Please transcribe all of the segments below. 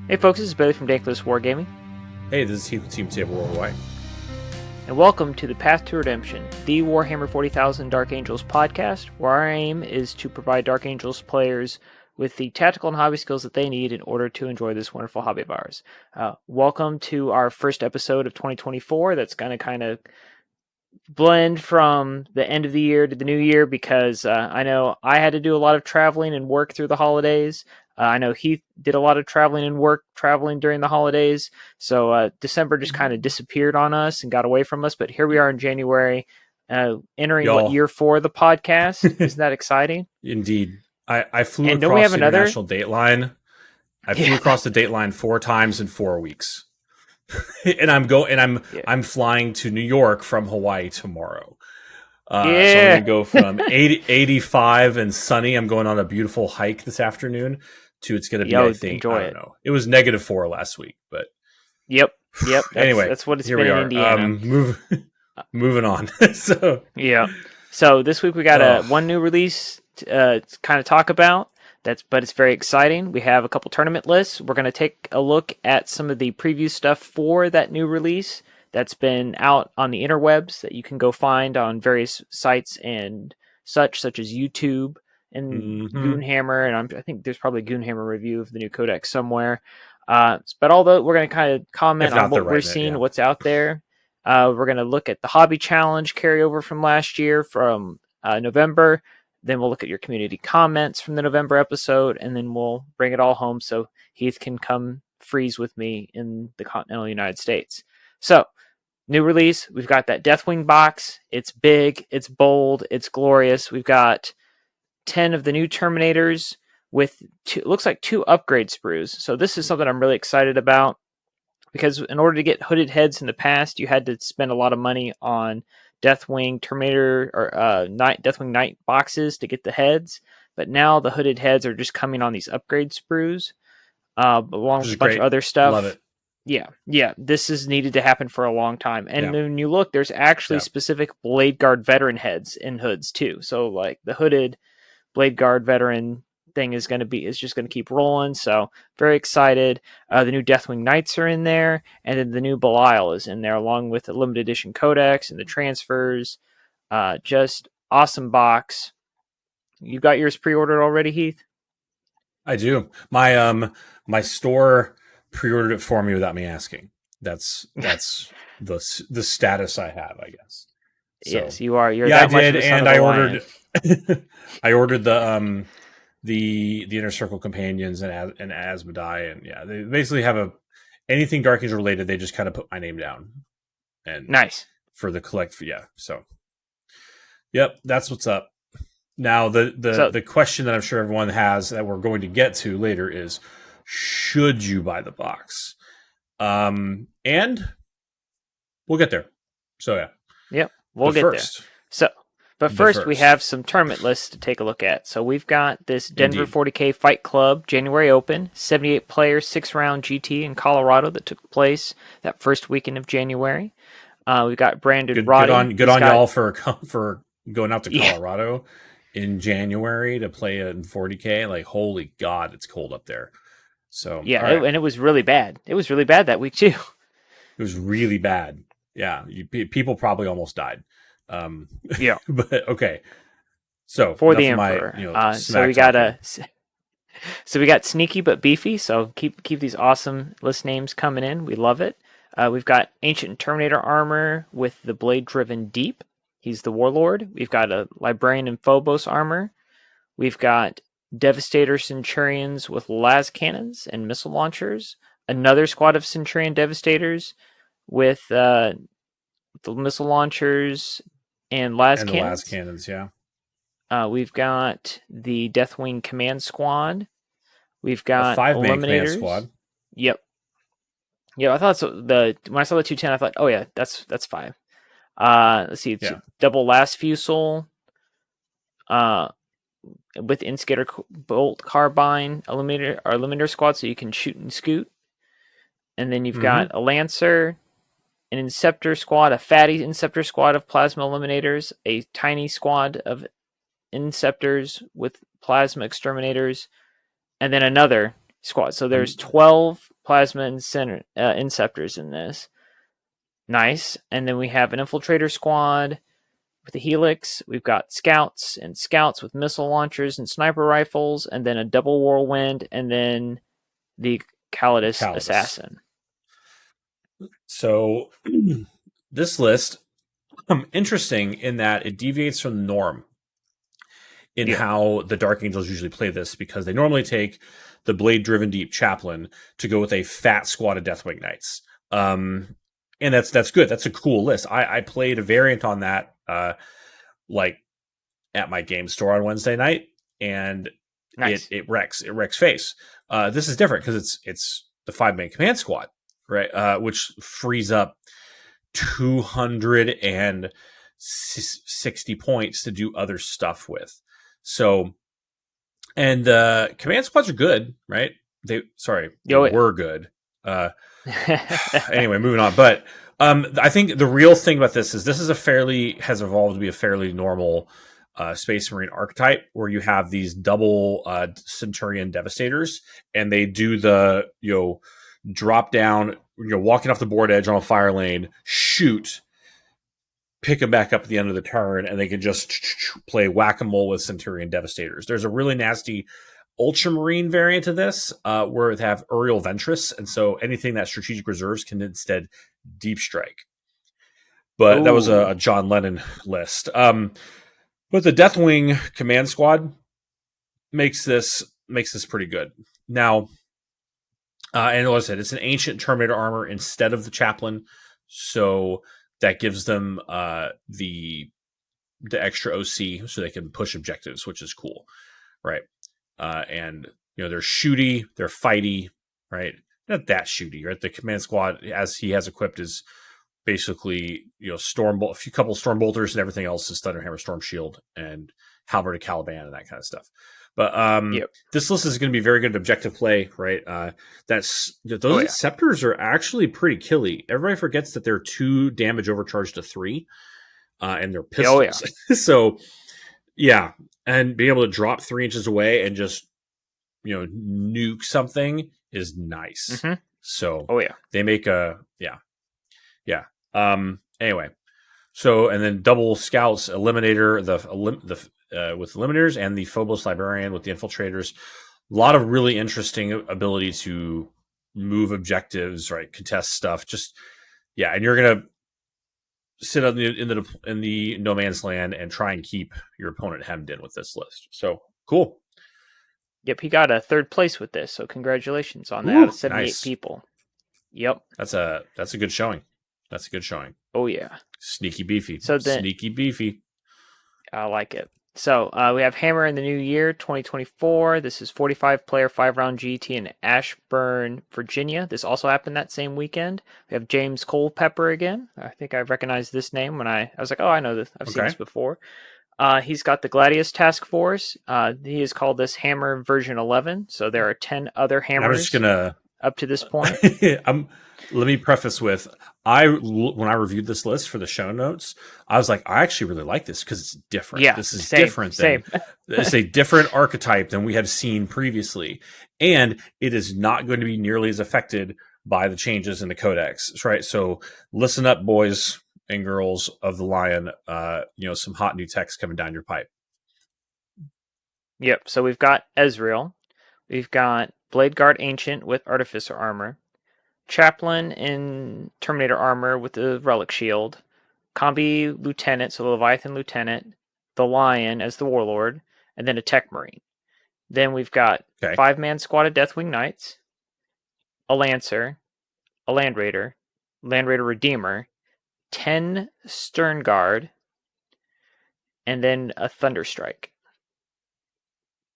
Hey folks, this is Bailey from Dank Wargaming. Hey, this is Heath with Team Table Worldwide. And welcome to the Path to Redemption, the Warhammer 40,000 Dark Angels podcast, where our aim is to provide Dark Angels players with the tactical and hobby skills that they need in order to enjoy this wonderful hobby of ours. Welcome to our first episode of 2024 that's going to kind of blend from the end of the year to the new year because I know I had to do a lot of traveling and work through the holidays. I know Heath did a lot of traveling and work traveling during the holidays. So December just kind of disappeared on us and got away from us. But here we are in January, entering what, year 4 of the podcast. Isn't that exciting? Indeed. I flew and across the international date line. I flew across the date line 4 times in 4 weeks. and I'm flying to New York from Hawaii tomorrow. So I'm going to go from 85 and sunny. I'm going on a beautiful hike this afternoon to it's going to be, I think, I don't know. It was -4 last week, but Yep. Anyway, that's what it's here been we in are. Indiana. Moving on. So this week we got one new release to kind of talk about. But it's very exciting. We have a couple tournament lists. We're going to take a look at some of the preview stuff for that new release that's been out on the interwebs that you can go find on various sites and such as YouTube and Goonhammer. And I think there's probably a Goonhammer review of the new Codex somewhere. But although we're going to kind of comment on what we're seeing, what's out there. We're going to look at the Hobby Challenge carryover from last year from November. Then we'll look at your community comments from the November episode, and then we'll bring it all home so Heath can come freeze with me in the continental United States. So, new release, we've got that Deathwing box. It's big, it's bold, it's glorious. We've got 10 of the new Terminators with looks like 2 upgrade sprues. So this is something I'm really excited about because in order to get hooded heads in the past, you had to spend a lot of money on Deathwing Terminator or Deathwing Knight boxes to get the heads, but now the hooded heads are just coming on these upgrade sprues, along with a bunch of other stuff. Love it. Yeah. This is needed to happen for a long time. And when you look, there's actually specific Blade Guard veteran heads in hoods too. So like the hooded Blade Guard veteran thing is just going to keep rolling. So very excited. The new Deathwing Knights are in there, and then the new Belial is in there along with the limited edition Codex and the transfers. Just awesome box. You got yours pre-ordered already, Heath? I do. My store pre-ordered it for me without me asking. That's the status I have, I guess. So, yes, you are. I did, and I ordered. I ordered the Inner Circle companions and Asmodai, and they basically have anything Dark Angel related. They just kind of put my name down, and nice for the collect. So, that's what's up. Now the question that I'm sure everyone has that we're going to get to later is, should you buy the box? And we'll get there. So we'll get there. But first, we have some tournament lists to take a look at. So we've got this Denver 40K Fight Club January Open, 78-player, 6-round GT in Colorado that took place that first weekend of January. We've got Brandon Roddy. Good on y'all for going out to Colorado in January to play in 40K. Like, holy God, it's cold up there. So and it was really bad. It was really bad that week too. It was really bad. Yeah, people probably almost died. But okay. So for the Emperor, so we got Sneaky but Beefy. So keep these awesome list names coming in. We love it. We've got Ancient Terminator armor with the Blade Driven Deep. He's the Warlord. We've got a Librarian and Phobos armor. We've got Devastator Centurions with las cannons and missile launchers. Another squad of Centurion Devastators with the missile launchers and las cannons. We've got the Deathwing Command Squad. We've got 5-man command squad. Yep. I thought so. When I saw the 210, I thought, oh yeah, that's 5. Let's see, it's double las fusel. With Instigator Bolt Carbine Eliminator Squad, so you can shoot and scoot. And then you've got a Lancer, an Inceptor Squad, a fatty Inceptor Squad of Plasma Eliminators, a tiny squad of Inceptors with Plasma Exterminators, and then another squad. So there's 12 plasma inceptors in this. Nice. And then we have an infiltrator squad with a helix. We've got scouts and scouts with missile launchers and sniper rifles, and then a double whirlwind, and then the Calidus assassin. So this list, interesting in that it deviates from the norm in how the Dark Angels usually play this, because they normally take the blade-driven deep chaplain to go with a fat squad of Deathwing Knights. And that's good. That's a cool list. I played a variant on that like at my game store on Wednesday night, and nice. it wrecks face. This is different because it's the 5-man command squad, right? Which frees up 260 points to do other stuff with. So, and command squads are good, right? They were good. Anyway, moving on. But I think the real thing about this is has evolved to be a fairly normal Space Marine archetype, where you have these double Centurion Devastators, and they do the drop down, walking off the board edge on a fire lane, shoot, pick them back up at the end of the turn, and they can just play whack-a-mole with Centurion Devastators. There's a really nasty Ultramarine variant of this, where they have Uriel Ventress, and so anything that strategic reserves can instead deep strike. But that was a John Lennon list. But the Deathwing command squad makes this pretty good. Now, and like I said, it's an ancient Terminator armor instead of the chaplain, so that gives them the extra OC, so they can push objectives, which is cool, right? And they're shooty, they're fighty, right? Not that shooty, right? The command squad, as he has equipped, is basically a couple storm bolters, and everything else is Thunderhammer, Storm Shield, and Halberd of Caliban, and that kind of stuff. But this list is going to be very good at objective play, right? Those Inceptors are actually pretty killy. Everybody forgets that they're 2 damage overcharged to 3, and they're pistols. So, yeah, and being able to drop 3 inches away and just nuke something is nice. Mm-hmm. So, they make anyway. So, and then double scouts, Eliminator, with Eliminators, and the Phobos Librarian with the Infiltrators. A lot of really interesting ability to move objectives, right? Contest stuff. And you're gonna sit in the no man's land and try and keep your opponent hemmed in with this list. So cool. Yep, he got a 3rd place with this. So congratulations on that. Out of 78 people. Yep, that's a good showing. That's a good showing. Oh yeah, sneaky beefy. Sneaky beefy. I like it. So we have Hammer in the New Year 2024. This is 45-player 5-round GT in Ashburn, Virginia. This also happened that same weekend. We have James Culpepper again. I think I recognized this name when I was like, oh, I know this. I've seen this before. He's got the Gladius Task Force. He has called this Hammer version 11. So there are 10 other Hammers up to this point. Let me preface with, when I reviewed this list for the show notes, I was like, I actually really like this because it's different. Yeah, this is different. It's a different archetype than we have seen previously. And it is not going to be nearly as affected by the changes in the Codex, right? So listen up, boys and girls of the Lion. Some hot new text coming down your pipe. Yep. So we've got Ezreal. We've got Blade Guard Ancient with Artificer Armor. Chaplain in Terminator armor with the Relic Shield, Combi Lieutenant, so the Leviathan Lieutenant, the Lion as the Warlord, and then a Tech Marine. Then we've got 5-man squad of Deathwing Knights, a Lancer, a Land Raider Redeemer, 10 Stern Guard, and then a Thunderstrike.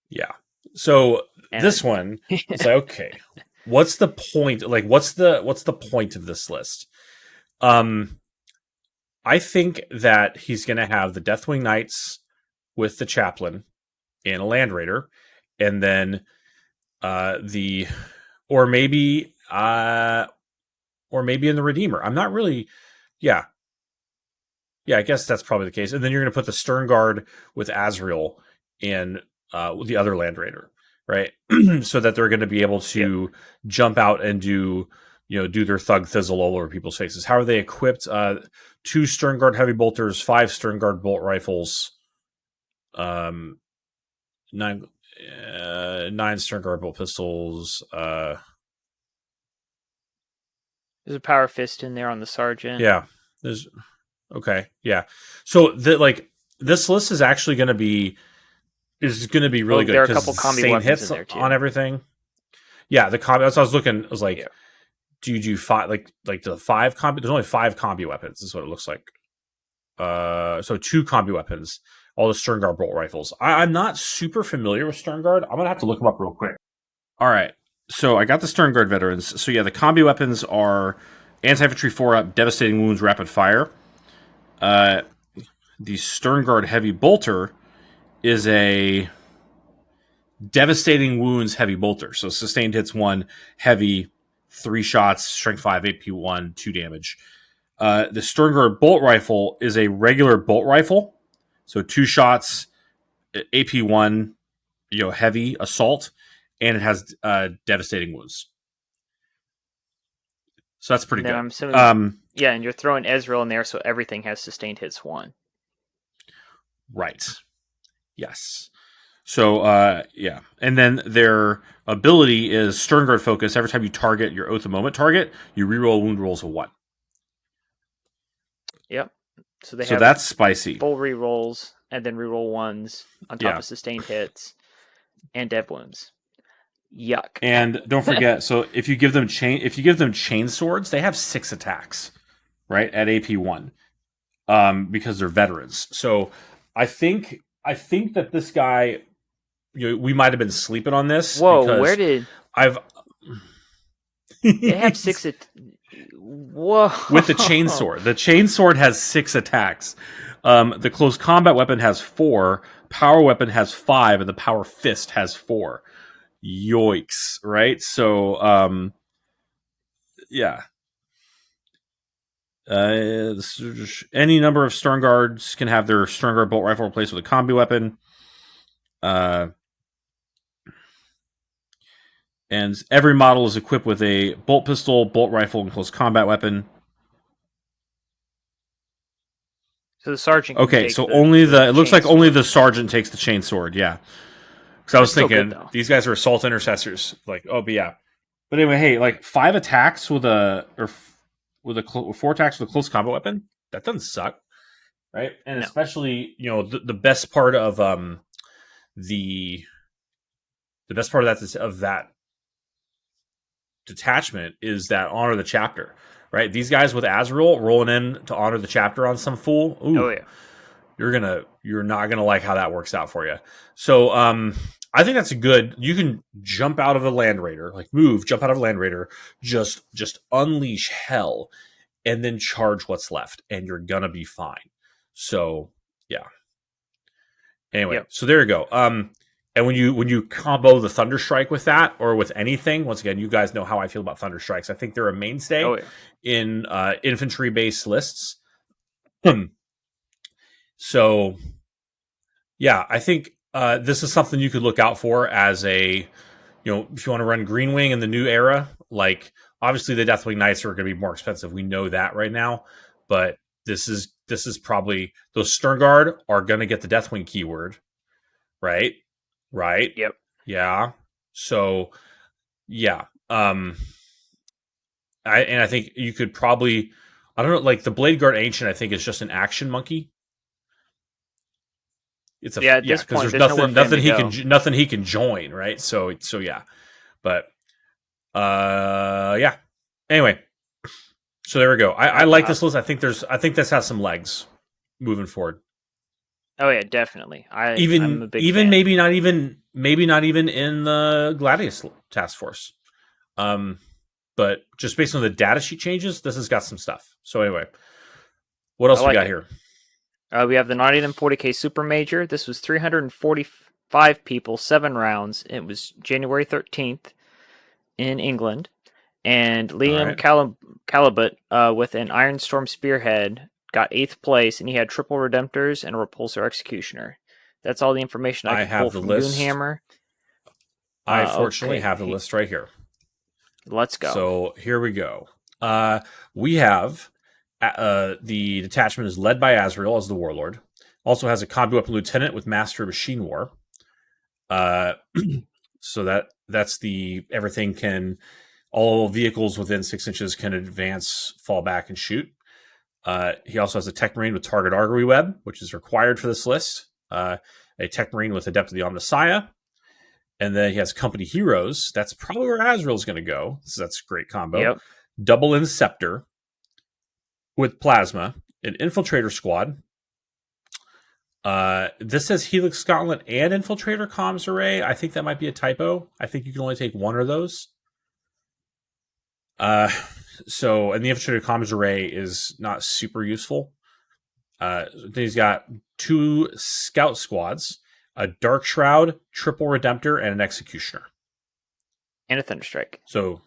Yeah. So this one is like, okay. What's the point? Like, what's the point of this list? I think that he's going to have the Deathwing Knights with the Chaplain and a Land Raider, and then or maybe in the Redeemer. I'm not really, yeah. I guess that's probably the case. And then you're going to put the Stern Guard with Azrael in with the other Land Raider. right? So that they're going to be able to jump out and do their thug thizzle all over people's faces. How are they equipped? 2 stern guard heavy bolters, 5 stern guard bolt rifles, 9 stern guard bolt pistols. There's a power fist in there on the sergeant. Yeah, there's okay. Yeah, so this list is actually going to be really good. There are a couple combi weapons hits in there too. on everything. Yeah, the combi. That's what I was looking. I was like, do you do 5 like the 5 combi? There's only 5 combi weapons. Is what it looks like. So 2 combi weapons. All the stern guard bolt rifles. I'm not super familiar with stern guard. I'm gonna have to look them up real quick. All right. So I got the stern guard veterans. So yeah, the combi weapons are anti-infantry 4-up, devastating wounds, rapid fire. The stern guard heavy bolter is a devastating wounds heavy bolter. So sustained hits 1, heavy 3 shots, strength 5, AP 1, 2 damage. The stern guard bolt rifle is a regular bolt rifle. So 2 shots, AP 1, heavy assault, and it has devastating wounds. So that's pretty good. I'm assuming, and you're throwing Ezreal in there, so everything has sustained hits 1. Right. Yes. So, and then their ability is stern guard focus. Every time you target your Oath of Moment target, you reroll wound rolls of 1. Yep. So that's spicy. Full rerolls and then reroll 1s on top of sustained hits and dev wounds. Yuck. And don't forget, so if you give them chain swords, they have 6 attacks, right, at AP 1, because they're veterans. So I think that this guy, we might have been sleeping on this. Whoa, where did they have 6? Whoa! With the chainsword, the chainsword has 6 attacks. The close combat weapon has 4. Power weapon has 5, and the power fist has 4. Yoicks! Right? So, yeah. Any number of stern guards can have their stern guard bolt rifle replaced with a combi weapon. And every model is equipped with a bolt pistol, bolt rifle, and close combat weapon. So the sergeant. Okay, so it looks like only the sergeant takes the chainsword. Yeah, because I was thinking these guys are assault intercessors. Like, but yeah. But anyway, hey, 5 attacks with 4 attacks with a close combat weapon. That doesn't suck, right? And especially, the best part of the best part of that detachment is that honor the chapter, right? These guys with Azrael rolling in to honor the chapter on some fool. Ooh, you're not gonna like how that works out for you. So I think that's you can jump out of a land raider, jump out of a land raider, just unleash hell, and then charge what's left, and you're gonna be fine. So yeah. Anyway, so there you go. And when you combo the Thunderstrike with that, or with anything, once again, you guys know how I feel about Thunderstrikes. I think they're a mainstay in infantry-based lists. So, yeah, I think this is something you could look out for as a, if you want to run Green Wing in the new era. Obviously, the Deathwing Knights are going to be more expensive. We know that right now, but this is probably those Stern Guard are going to get the Deathwing keyword, right? Right. Yep. Yeah. So, yeah. I think you could probably, I don't know, the Blade Guard Ancient, I think is just an action monkey. It's at this point, there's nothing he can join, right? So yeah. But yeah. Anyway, so there we go. I like this list. I think this has some legs moving forward. Oh yeah, definitely. I'm a big fan. maybe not even in the Gladius task force. But just based on the data sheet changes, this has got some stuff. So anyway, what else we got here? We have the Nottingham 40K Super Major. This was 345 people, 7 rounds. It was January 13th in England, and Liam Calibut with an Iron Storm Spearhead got 8th place, and he had triple Redemptors and a Repulsor Executioner. That's all the information I can pull from Goonhammer. I fortunately have the list right here. Let's go. So here we go. We have the detachment is led by Azrael as the warlord. Also has a combi weapon lieutenant with master of machine war. So that's the everything can all vehicles within 6 inches can advance, fall back, and shoot. He also has a tech marine with target augury web, which is required for this list. A tech marine with adept of the Omnissiah. And then he has company heroes. That's probably where Azrael's going to go. So that's a great combo. Yep. Double Inceptor with plasma, an infiltrator squad. This says Helix Gauntlet and Infiltrator Comms Array. I think that might be a typo. I think you can only take one of those. And the Infiltrator Comms Array is not super useful. Then he's got 2 Scout Squads, a Dark Shroud, Triple Redemptor, and an Executioner. And a Thunderstrike. So,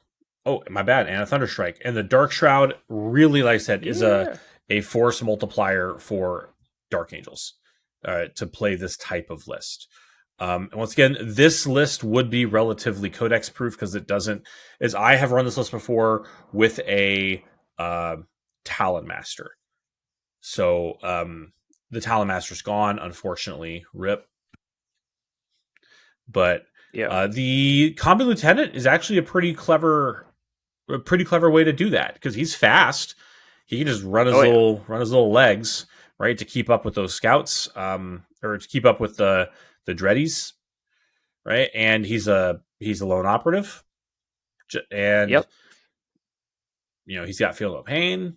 my bad, and a Thunderstrike. And the Dark Shroud, really, like I said, is a force multiplier for Dark Angels to play this type of list. And once again, this list would be relatively Codex proof because it doesn't, as I have run this list before with a Talon Master. So the Talon Master's gone, unfortunately, rip. But the Combi Lieutenant is actually a pretty clever way to do that because he's fast. He can just run his little legs, right, to keep up with those scouts, or to keep up with the Dreadies, right? And he's a lone operative, and he's got Feel No Pain,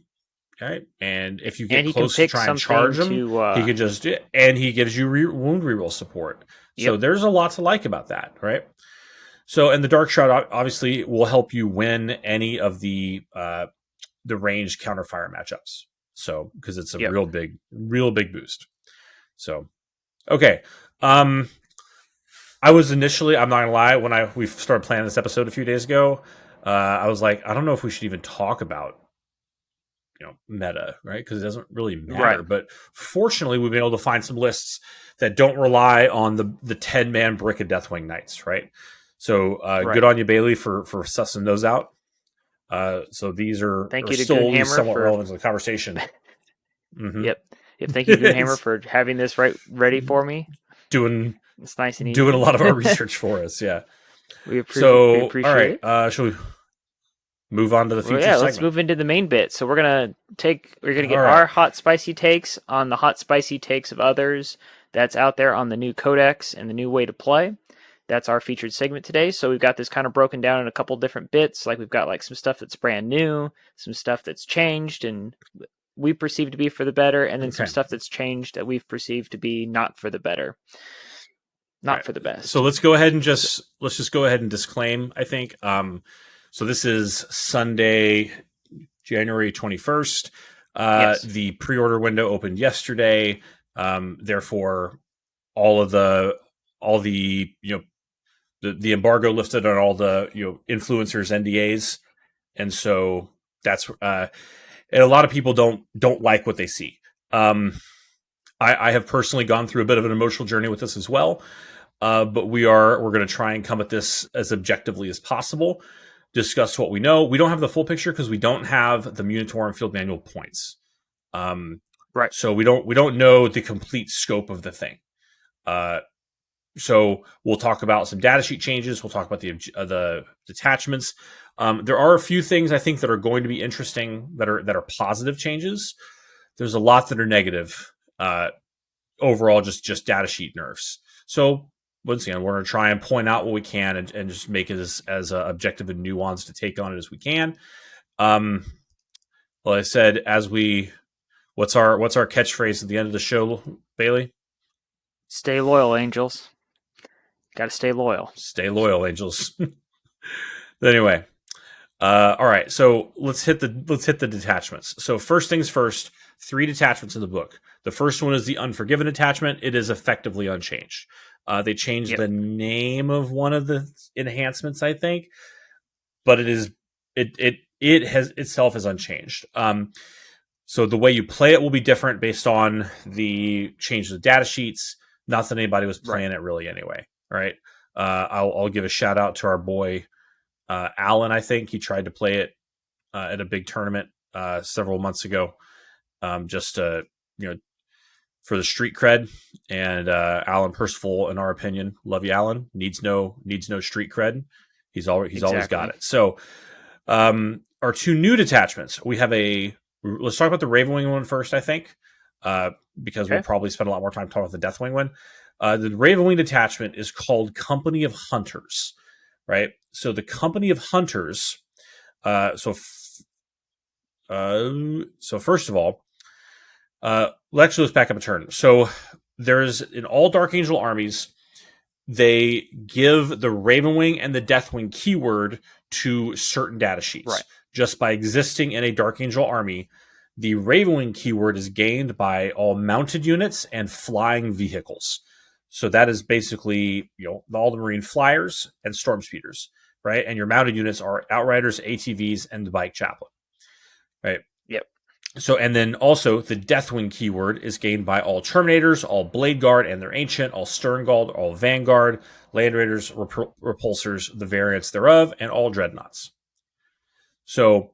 right? And if you get close to try and charge him, he can just and he gives you wound reroll support. So there's a lot to like about that, right? So, and the Dark Shroud obviously will help you win any of the ranged counterfire matchups. So, because it's a real big boost. So, okay. I was initially, I'm not gonna lie, when we started planning this episode a few days ago, I was like, I don't know if we should even talk about meta, right? Because it doesn't really matter. Right. But fortunately, we've been able to find some lists that don't rely on the 10-man Brick of Deathwing Knights, right? So good on you, Bailey, for sussing those out. So these are still somewhat relevant to the conversation. Mm-hmm. Yep. Thank you, Goonhammer, for having this ready for me. It's nice and easy. Doing a lot of our research for us, yeah. We appreciate all right, it. Shall we move on to the future segment? Let's move into the main bit. So we're gonna get our hot spicy takes on the hot spicy takes of others that's out there on the new Codex and the new way to play. That's our featured segment today. So we've got this kind of broken down in a couple different bits. Like we've got like some stuff that's brand new, some stuff that's changed and we perceive to be for the better, and then some stuff that's changed that we've perceived to be not for the better, not for the best. So let's go ahead and let's go ahead and disclaim, I think. So this is Sunday, January 21st. The pre-order window opened yesterday. Therefore, all the the embargo lifted on all the influencers NDAs, and so that's and a lot of people don't like what they see. I have personally gone through a bit of an emotional journey with this as well, but we're going to try and come at this as objectively as possible. Discuss what we know. We don't have the full picture because we don't have the Munitorum Field Manual points. Right. So we don't know the complete scope of the thing. So we'll talk about some datasheet changes. We'll talk about the detachments. There are a few things I think that are going to be interesting that are positive changes. There's a lot that are negative. Overall, just datasheet nerfs. So once again, we're going to try and point out what we can and just make it as objective and nuanced to take on it as we can. Well, I said, what's our catchphrase at the end of the show, Bailey? Stay loyal, Angels. Got to stay loyal. Stay loyal, Angels. Anyway, all right. So let's hit the detachments. So first things first. 3 detachments in the book. The first one is the Unforgiven detachment. It is effectively unchanged. They changed the name of one of the enhancements, I think, but it has itself is unchanged. So the way you play it will be different based on the change of the data sheets. Not that anybody was playing it really anyway, right? I'll give a shout out to our boy Alan. I think he tried to play it at a big tournament several months ago, just to, for the street cred. And Alan Percival, in our opinion, love you, Alan, needs no street cred. He's always got it. So our two new detachments, we have let's talk about the Ravenwing one first, I think, because we'll probably spend a lot more time talking about the Deathwing one. The Ravenwing detachment is called Company of Hunters, right? So the Company of Hunters. So first of all, let's back up a turn. So there's in all Dark Angel armies, they give the Ravenwing and the Deathwing keyword to certain data sheets. Right. Just by existing in a Dark Angel army, the Ravenwing keyword is gained by all mounted units and flying vehicles. So that is basically, all the Marine flyers and storm speeders, right? And your mounted units are Outriders, ATVs, and the Bike Chaplain, right? Yep. So, and then also the Deathwing keyword is gained by all Terminators, all Blade Guard and their Ancient, all Sternguard, all Vanguard, Land Raiders, Repulsors, the variants thereof, and all Dreadnoughts. So,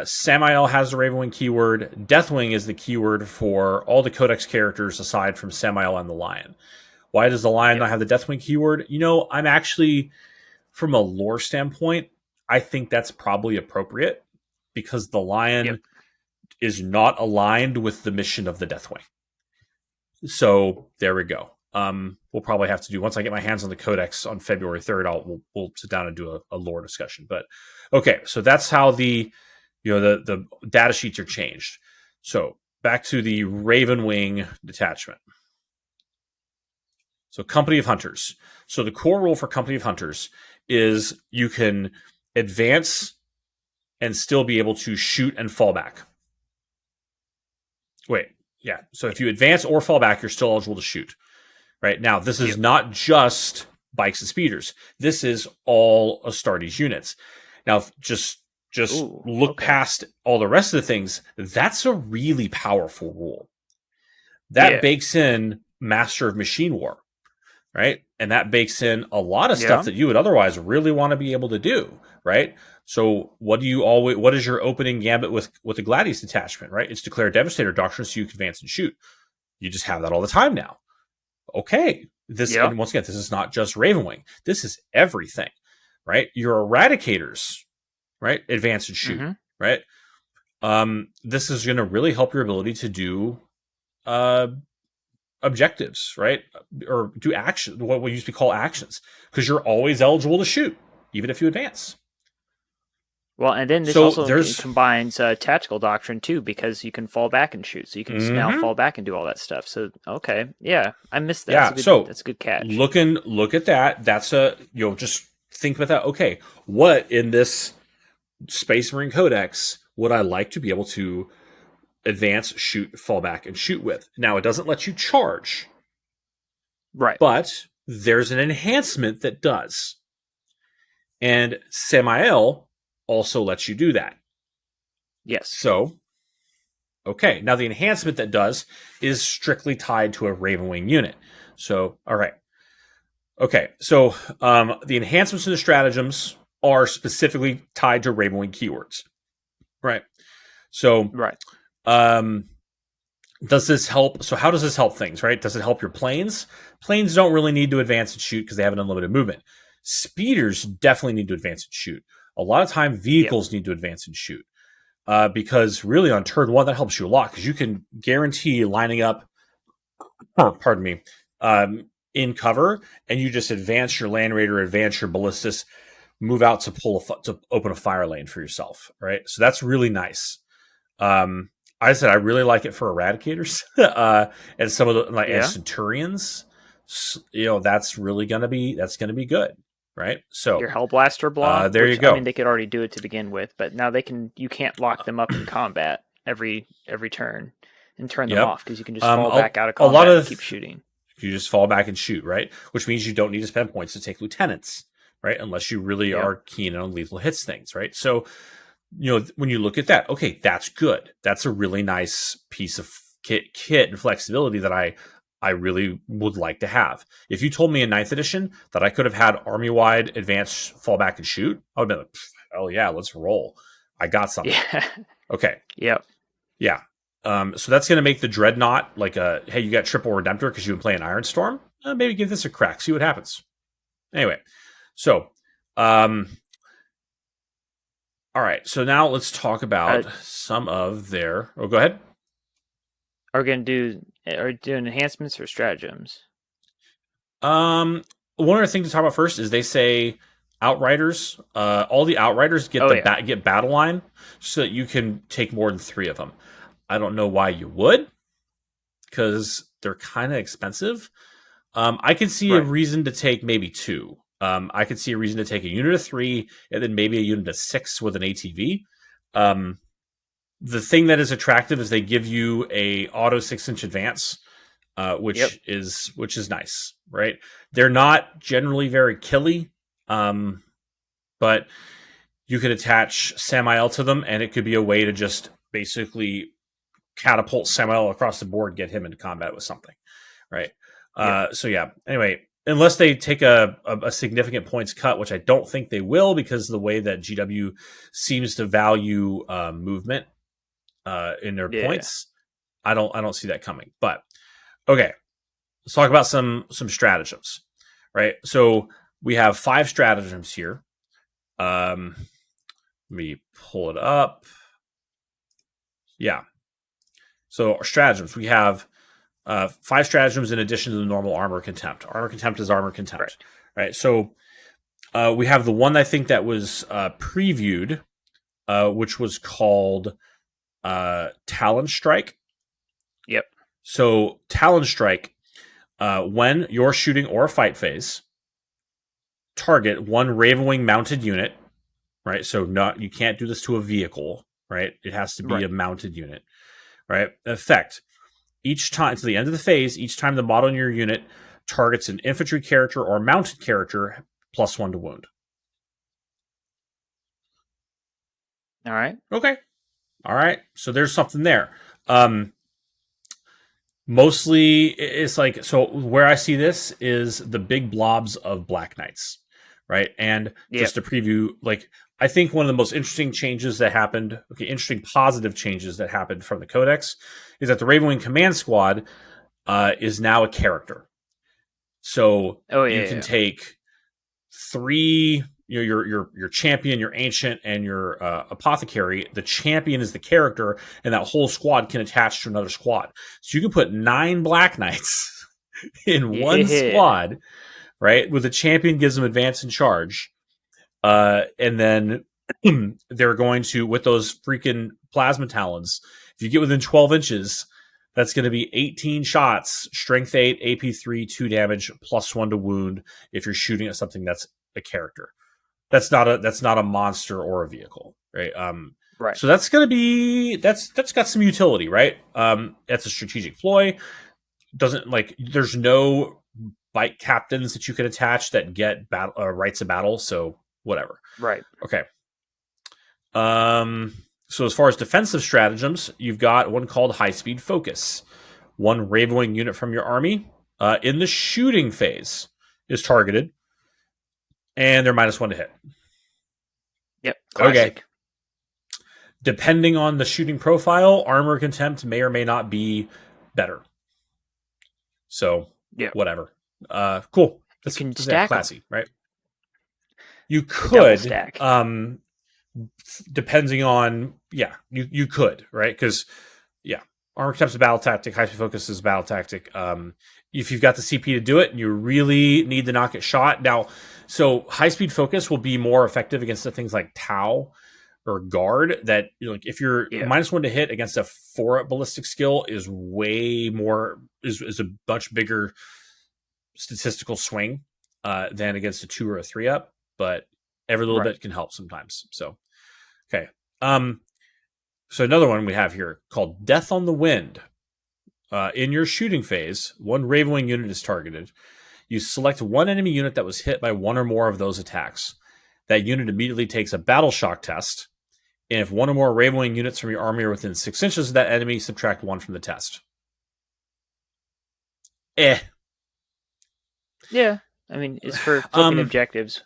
Samael has the Ravenwing keyword. Deathwing is the keyword for all the Codex characters aside from Samael and the Lion. Why does the Lion not have the Deathwing keyword? I'm actually, from a lore standpoint, I think that's probably appropriate because the Lion is not aligned with the mission of the Deathwing. So there we go. We'll probably have to do, once I get my hands on the Codex on February 3rd, we'll sit down and do a lore discussion. But okay, so that's how the data sheets are changed. So back to the Ravenwing detachment. So Company of Hunters. So the core rule for Company of Hunters is you can advance and still be able to shoot and fall back. So if you advance or fall back, you're still eligible to shoot. Right now, this is not just bikes and speeders. This is all Astartes units. Now, just look past all the rest of the things. That's a really powerful rule. That bakes in Master of Machine War, right? And that bakes in a lot of stuff that you would otherwise really want to be able to do, right? So what is your opening gambit with the Gladius detachment, right? It's Declare Devastator Doctrine so you can advance and shoot. You just have that all the time now. Okay. And once again, this is not just Ravenwing. This is everything, right? Your Eradicators, right? Advance and shoot, right? This is going to really help your ability to do objectives, right? Or do action, what we used to call actions, because you're always eligible to shoot, even if you advance. Well, and then this also combines tactical doctrine too, because you can fall back and shoot, so you can just now fall back and do all that stuff. So I missed that. That's a good catch. Look at that. That's just think about that. Okay, what in this Space Marine Codex would I like to be able to advance, shoot, fall back, and shoot with? Now, it doesn't let you charge. Right. But there's an enhancement that does. And Samael also lets you do that. Yes. So, okay. Now, the enhancement that does is strictly tied to a Ravenwing unit. So, all right. Okay. So, the enhancements to the stratagems are specifically tied to Ravenwing keywords. Right. So, right. Does this help? So how does this help things, right? Does it help your planes? Planes don't really need to advance and shoot because they have an unlimited movement. Speeders definitely need to advance and shoot. A lot of time, vehicles need to advance and shoot because really on turn one, that helps you a lot because you can guarantee lining up, in cover, and you just advance your Land Raider, advance your Ballistus, move out to open a fire lane for yourself, right? So that's really nice. I said I really like it for Eradicators and some of the and Centurions. That's gonna be good, right? So your Hellblaster block. There you go. I mean, they could already do it to begin with, but now you can't lock them up in combat every turn and turn them off because you can just fall back out of combat and keep shooting. You just fall back and shoot, right? Which means you don't need to spend points to take lieutenants, right? Unless you really are keen on lethal hits things, right? So. When you look at that, okay, that's good. That's a really nice piece of kit and flexibility that I really would like to have. If you told me in 9th edition that I could have had army-wide advance, fall back, and shoot, I would have been like, oh yeah, let's roll. I got something. Yeah. Okay. Yep. Yeah. So that's going to make the Dreadnought like a, hey, you got triple Redemptor because you've been playing Ironstorm? Maybe give this a crack. See what happens. Anyway. So, all right. So now let's talk about some of their... Oh, go ahead. Are we doing enhancements or stratagems? One other thing to talk about first is they say Outriders. All the Outriders get get battle line so that you can take more than 3 of them. I don't know why you would, because they're kind of expensive. I can see a reason to take maybe 2. I could see a reason to take a unit of 3 and then maybe a unit of 6 with an ATV. The thing that is attractive is they give you a auto 6-inch advance, which is nice, right? They're not generally very killy, but you could attach Samael to them, and it could be a way to just basically catapult Samael across the board, get him into combat with something, right? So yeah. Anyway, unless they take a significant points cut, which I don't think they will, because of the way that GW seems to value movement in their points, I don't see that coming. But okay, let's talk about some stratagems, right? So we have 5 stratagems here. Let me pull it up. Yeah. So our stratagems, we have 5 stratagems in addition to the normal armor contempt. Armor contempt is armor contempt, right? So we have the one I think that was previewed, which was called Talon Strike. Yep. So Talon Strike, when you're shooting or a fight phase, target 1 Ravenwing mounted unit, right? So you can't do this to a vehicle, right? It has to be a mounted unit, right? Effect. Each time, to the end of the phase, each time the model in your unit targets an infantry character or mounted character, +1 to wound. All right. Okay. All right. So there's something there. Mostly, it's like, so where I see this is the big blobs of Black Knights, right? And just to preview, like, I think one of the most interesting changes that happened, interesting positive changes that happened from the Codex, is that the Ravenwing Command Squad is now a character. So you can take 3, your champion, your ancient, and your apothecary. The champion is the character, and that whole squad can attach to another squad. So you can put 9 Black Knights in one squad, right? With the champion gives them advance and charge. And then they're going to, with those freaking plasma talons, if you get within 12 inches, that's going to be 18 shots, strength 8, AP 3, 2 damage, +1 to wound if you're shooting at something that's a character. That's not a monster or a vehicle, right? Right. So that's going to be, that's got some utility, right? That's a strategic ploy. There's no bike captains that you could attach that get rights of battle, so whatever. Right. Okay. So as far as defensive stratagems, you've got one called High Speed Focus. 1 Ravenwing unit from your army in the shooting phase is targeted, and they're -1 to hit. Yep. Classic. Okay. Depending on the shooting profile, armor contempt may or may not be better. So whatever. Cool. You can stack classy, them. right? You could stack. Depending on you could, right? Because armor contempt's a battle tactic, high speed focus is a battle tactic. If you've got the CP to do it and you really need to not get shot. Now, so high speed focus will be more effective against the things like Tau or Guard, that if you're -1 to hit against a 4 ballistic skill is way more is a much bigger statistical swing than against a 2 or a 3 up, but every little bit can help sometimes. So, okay. So another one we have here called Death on the Wind. In your shooting phase, 1 Ravenwing unit is targeted. You select 1 enemy unit that was hit by 1 or more of those attacks. That unit immediately takes a battle shock test. And if 1 or more Ravenwing units from your army are within 6 inches of that enemy, subtract 1 from the test. Eh. Yeah, I mean, it's for flipping objectives.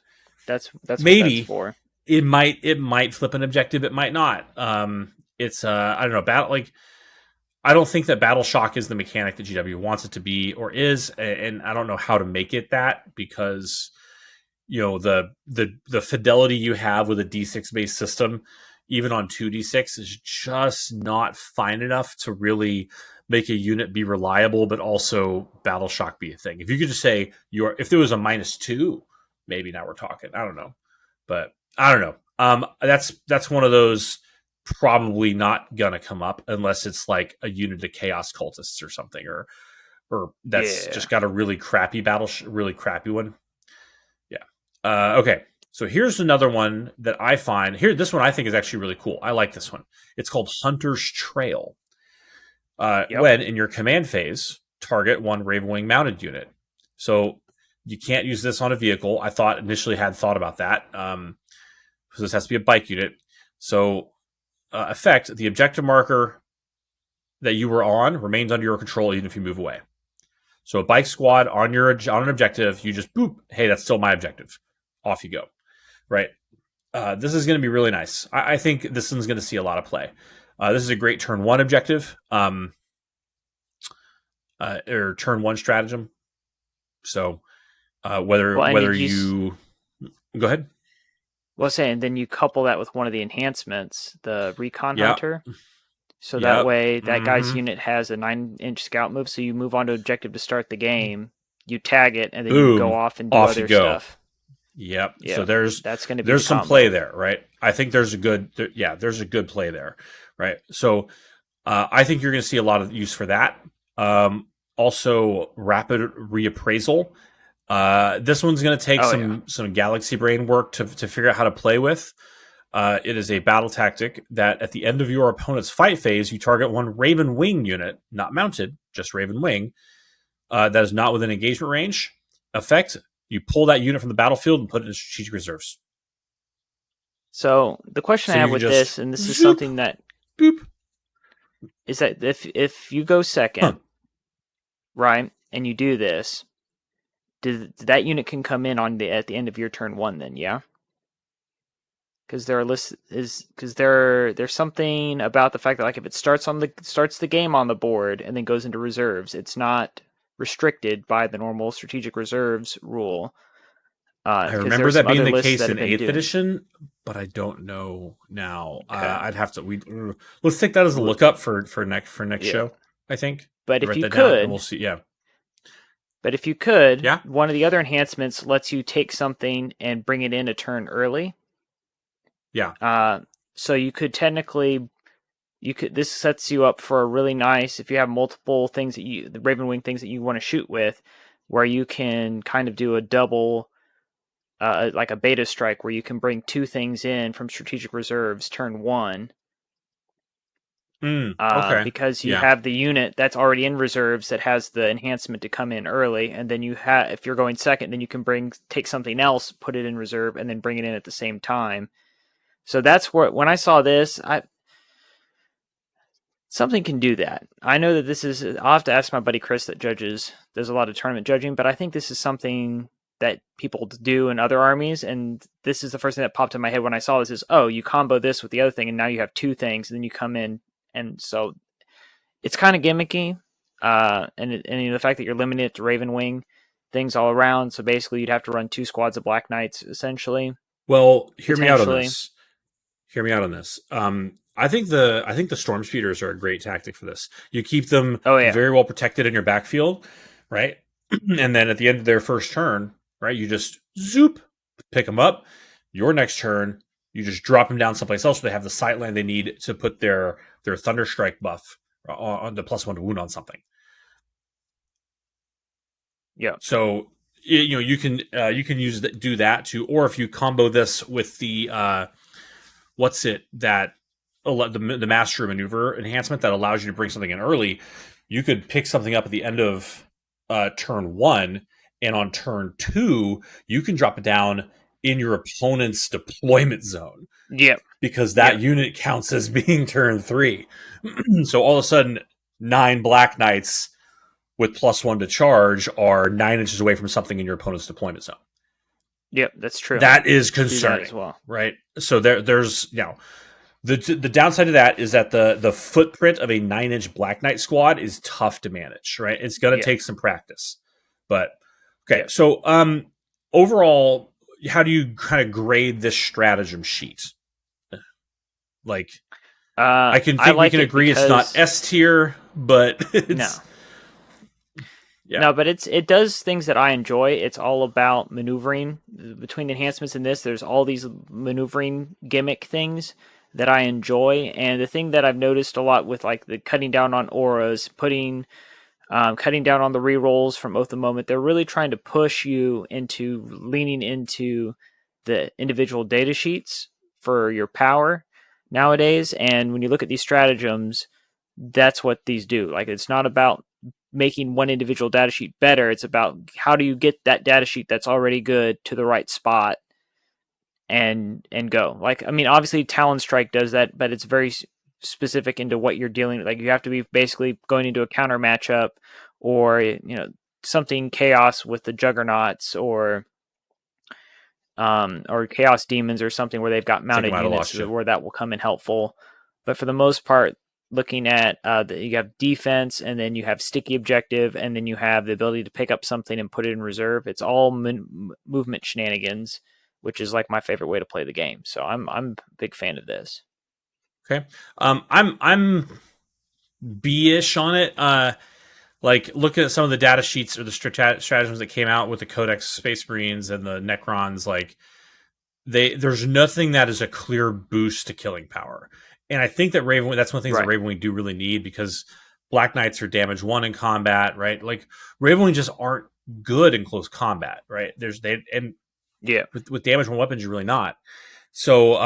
That's what that's Maybe for. it might flip an objective. It might not. It's I don't know. I don't think that Battle Shock is the mechanic that GW wants it to be or is, and I don't know how to make it that, because the fidelity you have with a D6 based system, even on 2d6, is just not fine enough to really make a unit be reliable, but also Battle Shock be a thing. If you could just say if there was a -2, maybe now we're talking. I don't know, but I don't know. That's one of those probably not gonna come up unless it's like a unit of Chaos Cultists or something, or that's just got a really crappy really crappy one. Yeah. Okay. So here's another one that I find here. This one I think is actually really cool. I like this one. It's called Hunter's Trail. When in your command phase, target one Ravenwing mounted unit. So you can't use this on a vehicle. I initially had thought about that. So this has to be a bike unit. So effect, the objective marker that you were on remains under your control even if you move away. So a bike squad on an objective, you just boop. Hey, that's still my objective. Off you go. Right. This is going to be really nice. I think this one's going to see a lot of play. This is a great turn 1 objective, or turn 1 stratagem. So whether you go ahead. Well, saying then you couple that with one of the enhancements, the Recon Hunter. So that way, that guy's unit has a 9-inch scout move. So you move on to objective to start the game. You tag it, and then you go off and do other stuff. Yep. So there's some play there, right? I think there's a good play there, right? So I think you're going to see a lot of use for that. Also, rapid reappraisal. This one's going to take some Galaxy Brain work to figure out how to play with. It is a battle tactic that at the end of your opponent's fight phase, you target one Raven Wing unit, not mounted, just Raven Wing, that is not within engagement range. Effect, you pull that unit from the battlefield and put it in strategic reserves. So the question I have with this, and this is something that is that if you go second, right, and you do this, that unit can come in at the end of your turn 1 then, yeah? Because there's something about the fact that, like, if it starts the game on the board and then goes into reserves, it's not restricted by the normal strategic reserves rule. I remember that being the case in 8th edition, but I don't know now. Okay. I'd have to. Let's take that as a lookup for next show. I think. But if you could, we'll see. Yeah. But if you could, one of the other enhancements lets you take something and bring it in a turn early. Yeah. So you could technically, this sets you up for a really nice, if you have multiple things the Ravenwing things that you want to shoot with, where you can kind of do a double, like a beta strike, where you can bring 2 things in from strategic reserves turn 1. Okay. Because you have the unit that's already in reserves that has the enhancement to come in early, and then if you're going second, then you can take something else, put it in reserve, and then bring it in at the same time. So that's when I saw this, something can do that. I know that I'll have to ask my buddy Chris that judges. There's a lot of tournament judging, but I think this is something that people do in other armies, and this is the first thing that popped in my head when I saw this is, you combo this with the other thing, and now you have 2 things, and then you come in, and so it's kind of gimmicky, and the fact that you're limited to Ravenwing things all around, so basically you'd have to run 2 squads of Black Knights, essentially. Well, hear me out on this. I think the Storm Speeders are a great tactic for this. You keep them very well protected in your backfield, right? And then at the end of their first turn, right, you just pick them up. Your next turn, you just drop them down someplace else where they have the sight line they need to put their Thunderstrike buff on the +1 to wound on something. Yeah. So you can do that too, or if you combo this with the the Master Maneuver enhancement that allows you to bring something in early, you could pick something up at the end of turn 1, and on turn 2, you can drop it down in your opponent's deployment zone. Yep. Because that unit counts as being turn 3. So all of a sudden, 9 Black Knights with +1 to charge are 9 inches away from something in your opponent's deployment zone. Yep, that's true. That is concerning as well, right? So there's the downside of that is that the footprint of a 9-inch Black Knight squad is tough to manage, right? It's going to take some practice, but okay. So overall, how do you kind of grade this stratagem sheet? Like, I can think we can agree it's not S tier, but it's no, but it does things that I enjoy. It's all about maneuvering. Between enhancements and this, there's all these maneuvering gimmick things that I enjoy. And the thing that I've noticed a lot with like the cutting down on auras, cutting down on the rerolls from Oath of Moment, they're really trying to push you into leaning into the individual data sheets for your power nowadays. And when you look at these stratagems, that's what these do. Like, it's not about making one individual data sheet better. It's about how do you get that data sheet that's already good to the right spot and go. Like, I mean, obviously Talon Strike does that, but it's very specific into what you're dealing with. Like, you have to be basically going into a counter matchup, or something chaos with the Juggernauts, or Chaos Demons or something where they've got mounted units where that will come in helpful. But for the most part, looking at you have defense, and then you have sticky objective, and then you have the ability to pick up something and put it in reserve. It's all movement shenanigans, which is like my favorite way to play the game. So I'm a big fan of this. Okay, I'm B-ish on it. Like, look at some of the data sheets or the stratagems that came out with the Codex Space Marines and the Necrons. Like, there's nothing that is a clear boost to killing power. And I think that Ravenwing, that's one of the things that Ravenwing do really need, because Black Knights are damage 1 in combat, right? Like, Ravenwing just aren't good in close combat, right? With damage 1 weapons, you're really not. So,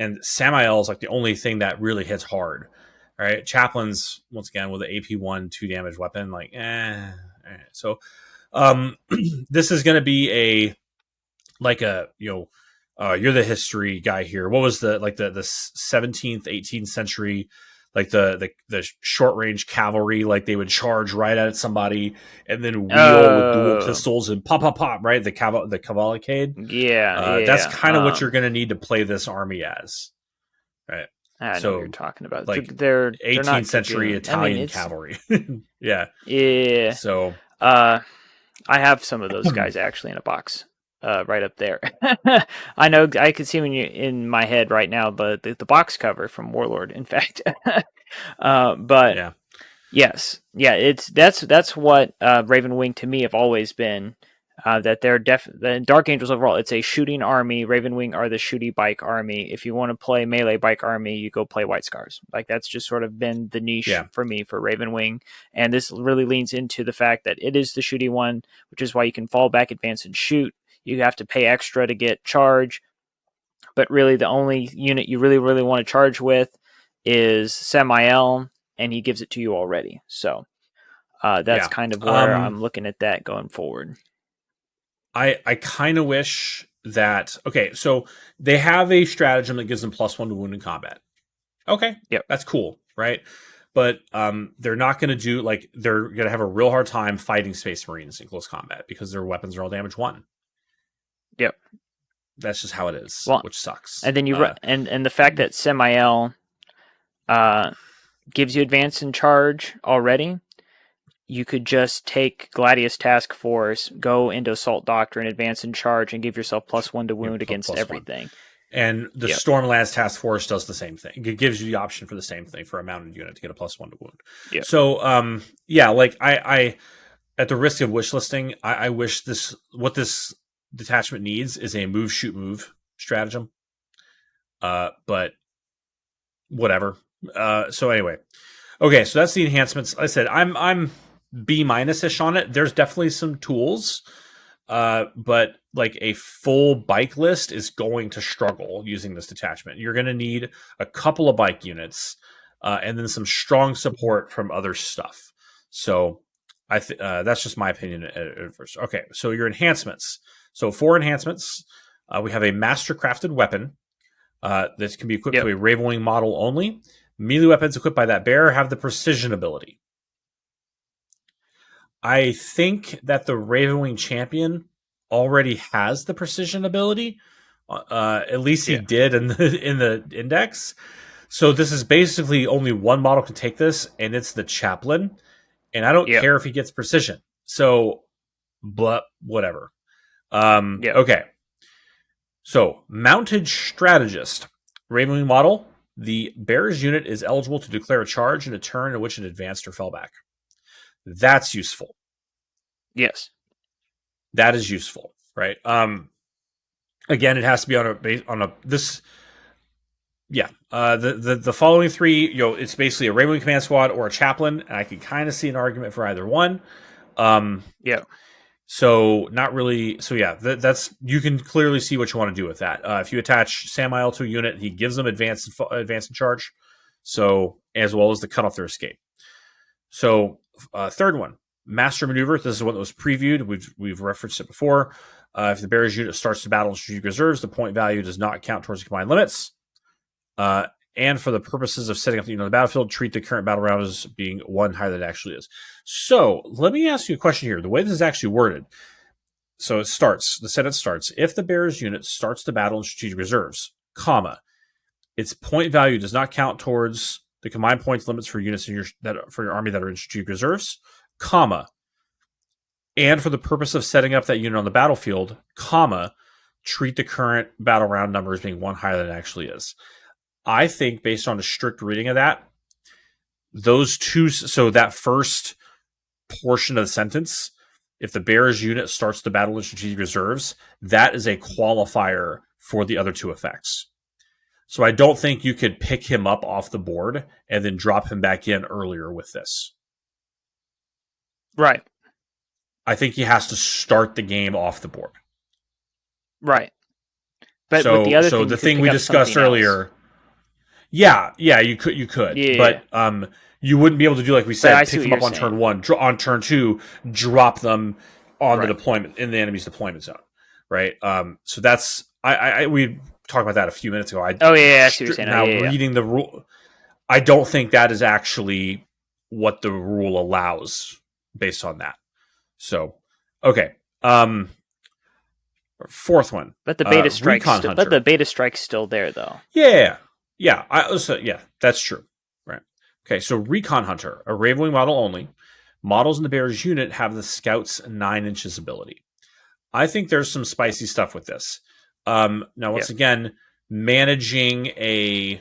and Samael is like the only thing that really hits hard, right? Chaplains, once again, with an AP1 2 damage weapon, like, So, this is going to be you're the history guy here. What was the 17th, 18th century, like the short range cavalry, like they would charge right at somebody and then wheel with dual pistols and pop, right? The cavalcade. That's kind of what you're going to need to play this army as, right? I know what you're talking about. Like, they're 18th century Italian cavalry. Yeah. So I have some of those guys actually in a box. Right up there. I know I could see when you in my head right now the box cover from Warlord, in fact. But yes, that's what Ravenwing to me have always been. That they're the Dark Angels overall, it's a shooting army. Ravenwing are the shooty bike army. If you want to play melee bike army, you go play White Scars. Like, that's just sort of been the niche for me for Ravenwing. And this really leans into the fact that it is the shooty one, which is why you can fall back, advance, and shoot. You have to pay extra to get charge, but really the only unit you really want to charge with is Samael, and he gives it to you already. So that's kind of where I'm looking at that going forward. I kind of wish that, okay, so they have a stratagem that gives them +1 to wound in combat. Okay, that's cool, right? But they're not going to do, like, they're going to have a real hard time fighting Space Marines in close combat because their weapons are all damage 1. Yep, that's just how it is, which sucks. And then and the fact that Samael gives you advance and charge already, you could just take Gladius Task Force, go into Assault Doctrine, advance and charge, and give yourself +1 to wound against everything. 1. And the Stormlands Task Force does the same thing. It gives you the option for the same thing for a mounted unit to get a +1 to wound. Yep. So, like I at the risk of wish listing, I wish what this detachment needs is a move, shoot, move stratagem. But whatever. So anyway, okay. So that's the enhancements. Like I said, I'm B-ish on it. There's definitely some tools, but like a full bike list is going to struggle using this detachment. You're going to need a couple of bike units, and then some strong support from other stuff. So that's just my opinion at first. Okay, so your enhancements. So 4 enhancements. We have a master crafted weapon. This can be equipped to a Ravenwing model only. Melee weapons equipped by that bearer have the precision ability. I think that the Ravenwing champion already has the precision ability. At least he did in the index. So this is basically only one model can take this, and it's the chaplain. And I don't care if he gets precision. So, but whatever. Okay. So, mounted strategist. Ravenwing model. The bearer's unit is eligible to declare a charge in a turn in which it advanced or fell back. That's useful. Yes. That is useful, right? Again, it has to be the following three, it's basically a Ravenwing command squad or a chaplain, and I can kind of see an argument for either one. So not really. So yeah, that's you can clearly see what you want to do with that. If you attach Samael to a unit, he gives them advance and charge, so as well as the cut off their escape. So third one, master maneuver. This is what was previewed. We've referenced it before. If the bearer's unit starts to battle in strategic reserves, the point value does not count towards the combined limits. And for the purposes of setting up the battlefield, treat the current battle round as being one higher than it actually is. So let me ask you a question here. The way this is actually worded, so the sentence starts, if the bearer's unit starts the battle in strategic reserves, comma, its point value does not count towards the combined points limits for units for your army that are in strategic reserves, comma, and for the purpose of setting up that unit on the battlefield, comma, treat the current battle round number as being one higher than it actually is. I think based on a strict reading of that, that first portion of the sentence, if the bearer's unit starts the battle in strategic reserves, that is a qualifier for the other two effects. So I don't think you could pick him up off the board and then drop him back in earlier with this. Right. I think he has to start the game off the board. Right. But with the other the thing we discussed earlier. Yeah, you could. Yeah. But you wouldn't be able to do like we said, pick them up on turn one, on turn two, drop them on the deployment in the enemy's deployment zone, right? So that's we talked about that a few minutes ago. I see what you're saying. Now reading the rule, I don't think that is actually what the rule allows based on that. So okay, fourth one, but the beta strike's still there though. Yeah, that's true. Right. Okay, so Recon Hunter, a Ravenwing model only. Models in the bearer's unit have the Scout's 9 inches ability. I think there's some spicy stuff with this. Now, once again, managing the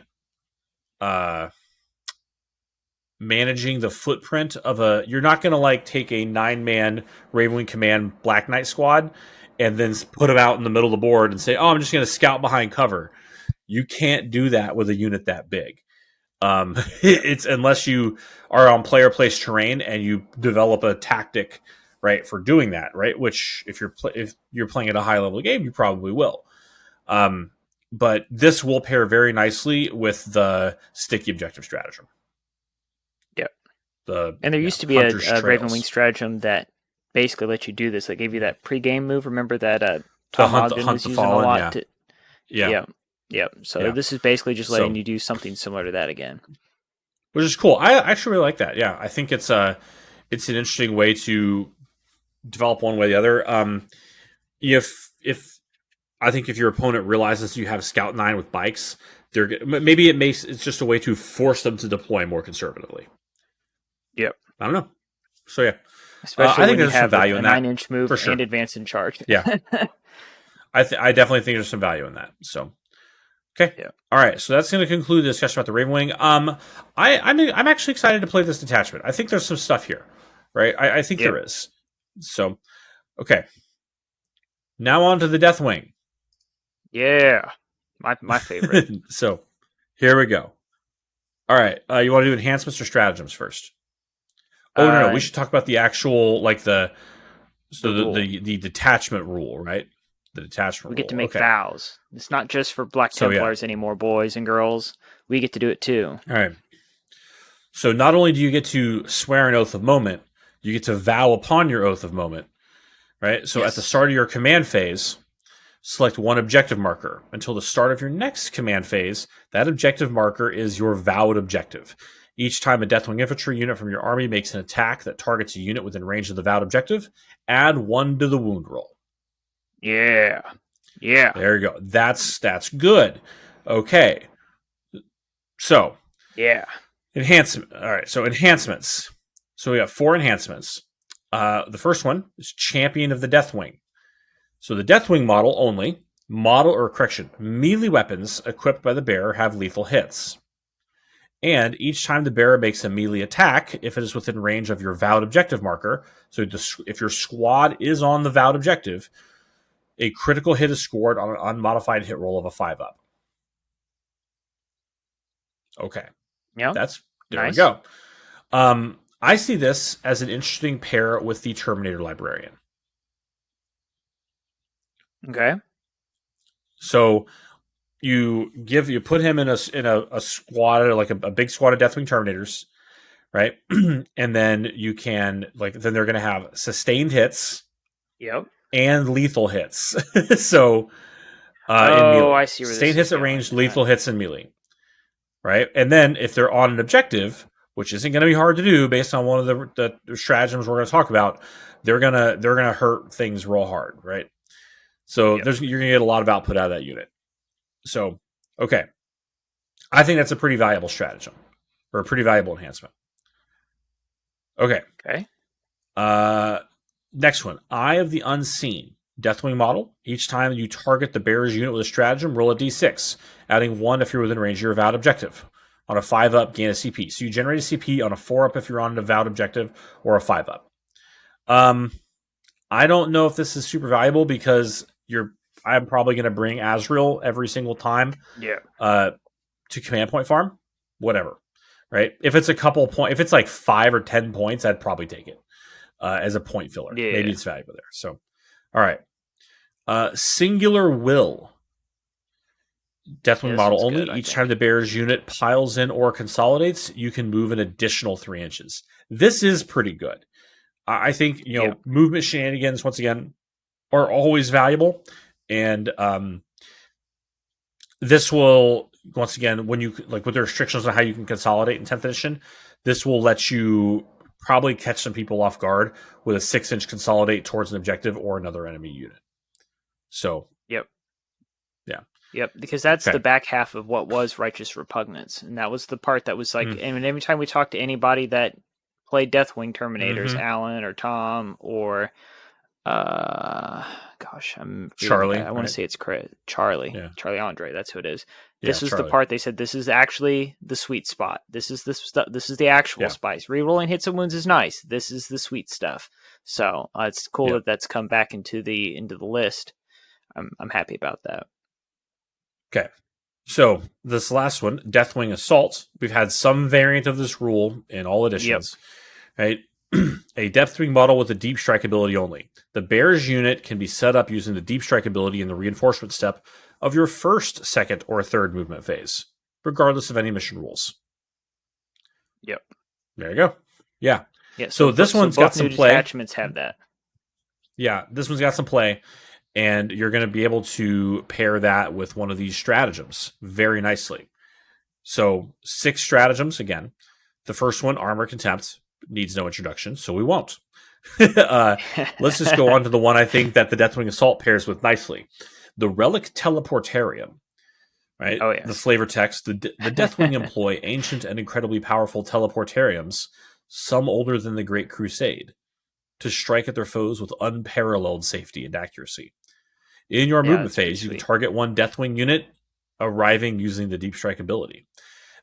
footprint of you're not going to take a 9-man Ravenwing Command Black Knight squad and then put them out in the middle of the board and say, oh, I'm just going to scout behind cover. You can't do that with a unit that big. It's unless you are on player-placed terrain and you develop a tactic, right, for doing that, right? Which, if you're playing at a high level game, you probably will. But this will pair very nicely with the sticky objective stratagem. Yep. And there used to be a Ravenwing stratagem that basically let you do this. That gave you that pre-game move. Remember that Tom Ogden was using a lot. Yeah. So this is basically just letting you do something similar to that again, which is cool. I actually really like that. Yeah, I think it's an interesting way to develop one way or the other. If your opponent realizes you have Scout 9 with bikes, it's just a way to force them to deploy more conservatively. Yep. I don't know. So yeah, especially I think there's some value in that 9-inch move sure. And advance in charge. Yeah, I definitely think there's some value in that. So. Okay. Yeah. All right. So that's going to conclude the discussion about the Ravenwing. I'm actually excited to play this detachment. I think there's some stuff here, right? I think there is. So, okay. Now on to the Deathwing. Yeah, my favorite. So, here we go. All right. You want to do enhancements or stratagems first? Oh no, we should talk about the actual the detachment rule, right? The detachment. We get to make vows. It's not just for Black Templars anymore, boys and girls. We get to do it too. All right. So not only do you get to swear an oath of moment, you get to vow upon your oath of moment, right? So at the start of your command phase, select one objective marker. Until the start of your next command phase, that objective marker is your vowed objective. Each time a Deathwing infantry unit from your army makes an attack that targets a unit within range of the vowed objective, add 1 to the wound roll. Yeah. Yeah. There you go. That's good. Okay. So, yeah. Enhancement. All right. So enhancements. So we have 4 enhancements. The first one is Champion of the Deathwing. So the Deathwing model only, melee weapons equipped by the bearer have lethal hits. And each time the bearer makes a melee attack, if it is within range of your vowed objective marker, so if your squad is on the vowed objective, a critical hit is scored on an unmodified hit roll of a 5-up. Okay. Yeah. There we go. I see this as an interesting pair with the Terminator Librarian. Okay. So you put him in a squad, like a big squad of Deathwing Terminators, right? And then you can then they're going to have sustained hits, and lethal hits. So, I see where sustained hits at range, lethal hits in melee, right? And then if they're on an objective, which isn't going to be hard to do based on one of the stratagems we're going to talk about, they're gonna hurt things real hard, right? So you're going to get a lot of output out of that unit. So, okay. I think that's a pretty valuable stratagem, or a pretty valuable enhancement. Okay. Next one. Eye of the Unseen. Deathwing model. Each time you target the bearer's unit with a stratagem, roll a d6, adding 1 if you're within range of your avowed objective. On a 5-up, gain a CP. So you generate a CP on a 4-up if you're on an avowed objective, or a 5-up. I don't know if this is super valuable because I'm probably going to bring Azrael every single time. To command point farm, whatever. Right? If it's a couple point, if it's like 5 or 10 points, I'd probably take it as a point filler. Maybe it's valuable there. So, all right. Singular Will. Deathwing model only. Each time the bearer's unit piles in or consolidates, you can move an additional 3 inches. This is pretty good. I think movement shenanigans once again are always valuable, and this will once again, when you with the restrictions on how you can consolidate in 10th edition, this will let you probably catch some people off guard with a 6-inch consolidate towards an objective or another enemy unit. So because that's the back half of what was Righteous Repugnance, and that was the part that was and every time we talked to anybody that played Deathwing Terminators, Alan or Tom or Charlie. I want to say it's Charlie. Yeah. Charlie Andre. That's who it is. This is Charlie. The part they said this is actually the sweet spot. This is the stuff. This is the actual spice. Rerolling hits and wounds is nice. This is the sweet stuff. So it's cool that that's come back into the list. I'm happy about that. Okay. So this last one, Deathwing Assault. We've had some variant of this rule in all editions. Right? A Deathwing model with a deep strike ability only. The bearer's unit can be set up using the deep strike ability in the reinforcement step of your first, second, or third movement phase, regardless of any mission rules. There you go. Yeah. So this one's got some play. Attachments have that. Yeah, this one's got some play, and you're going to be able to pair that with one of these stratagems very nicely. So 6 stratagems again. The first one, Armor Contempt, needs no introduction, so we won't. Let's just go on to the one I think that the Deathwing Assault pairs with nicely. The Relic Teleportarium. Right? Oh, yes. The flavor text. The Deathwing employ ancient and incredibly powerful teleportariums, some older than the Great Crusade, to strike at their foes with unparalleled safety and accuracy. In your movement phase, you can target one Deathwing unit arriving using the Deep Strike ability.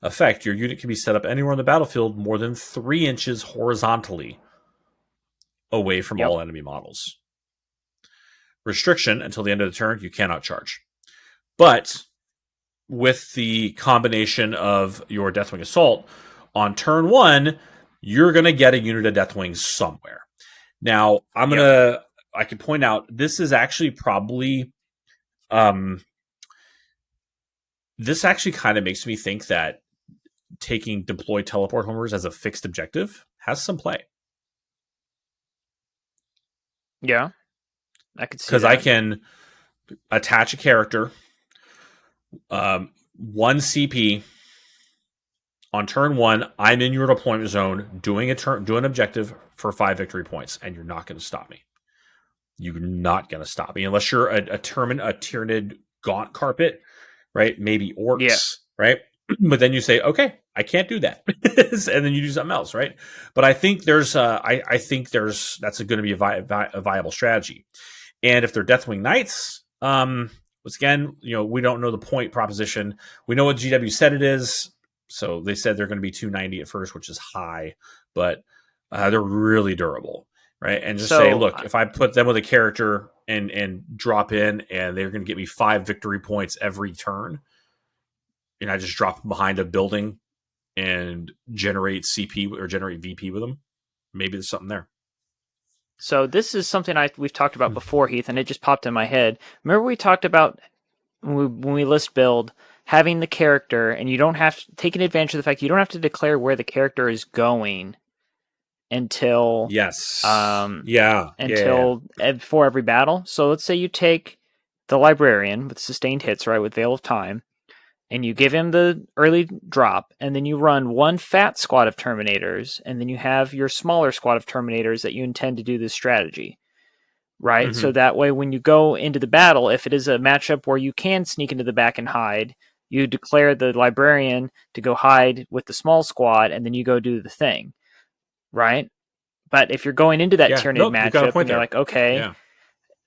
Effect, your unit can be set up anywhere on the battlefield more than 3 inches horizontally away from all enemy models. Restriction, until the end of the turn, you cannot charge. But with the combination of your Deathwing Assault, on turn 1, you're going to get a unit of Deathwings somewhere. Now, I can point out, this is actually probably, this actually kind of makes me think that taking deploy teleport homers as a fixed objective has some play. Yeah, I could see because I can attach a character, 1 CP on turn 1, I'm in your deployment zone doing an objective for 5 victory points, and you're not going to stop me. You're not going to stop me unless you're a Tyranid gaunt carpet, right? Maybe orcs, right? But then you say, okay, I can't do that, and then you do something else, right? But I think that's going to be a viable strategy. And if they're Deathwing Knights, once again, we don't know the point proposition. We know what GW said it is, so they said they're going to be 290 at first, which is high, but they're really durable, right? And just say, look, if I put them with a character and drop in, and they're going to get me 5 victory points every turn, and I just drop behind a building and generate CP or generate VP with them, maybe there's something there. So this is something we've talked about before, Heath, and it just popped in my head. Remember we talked about when we list build, having the character, and you don't have to taking advantage of the fact you don't have to declare where the character is going until before every battle. So let's say you take the librarian with sustained hits, right, with Veil of Time, and you give him the early drop, and then you run one fat squad of Terminators, and then you have your smaller squad of Terminators that you intend to do this strategy, right? Mm-hmm. So that way when you go into the battle, if it is a matchup where you can sneak into the back and hide, you declare the librarian to go hide with the small squad, and then you go do the thing, right? But if you're going into that Tyranid matchup, and you're like, okay,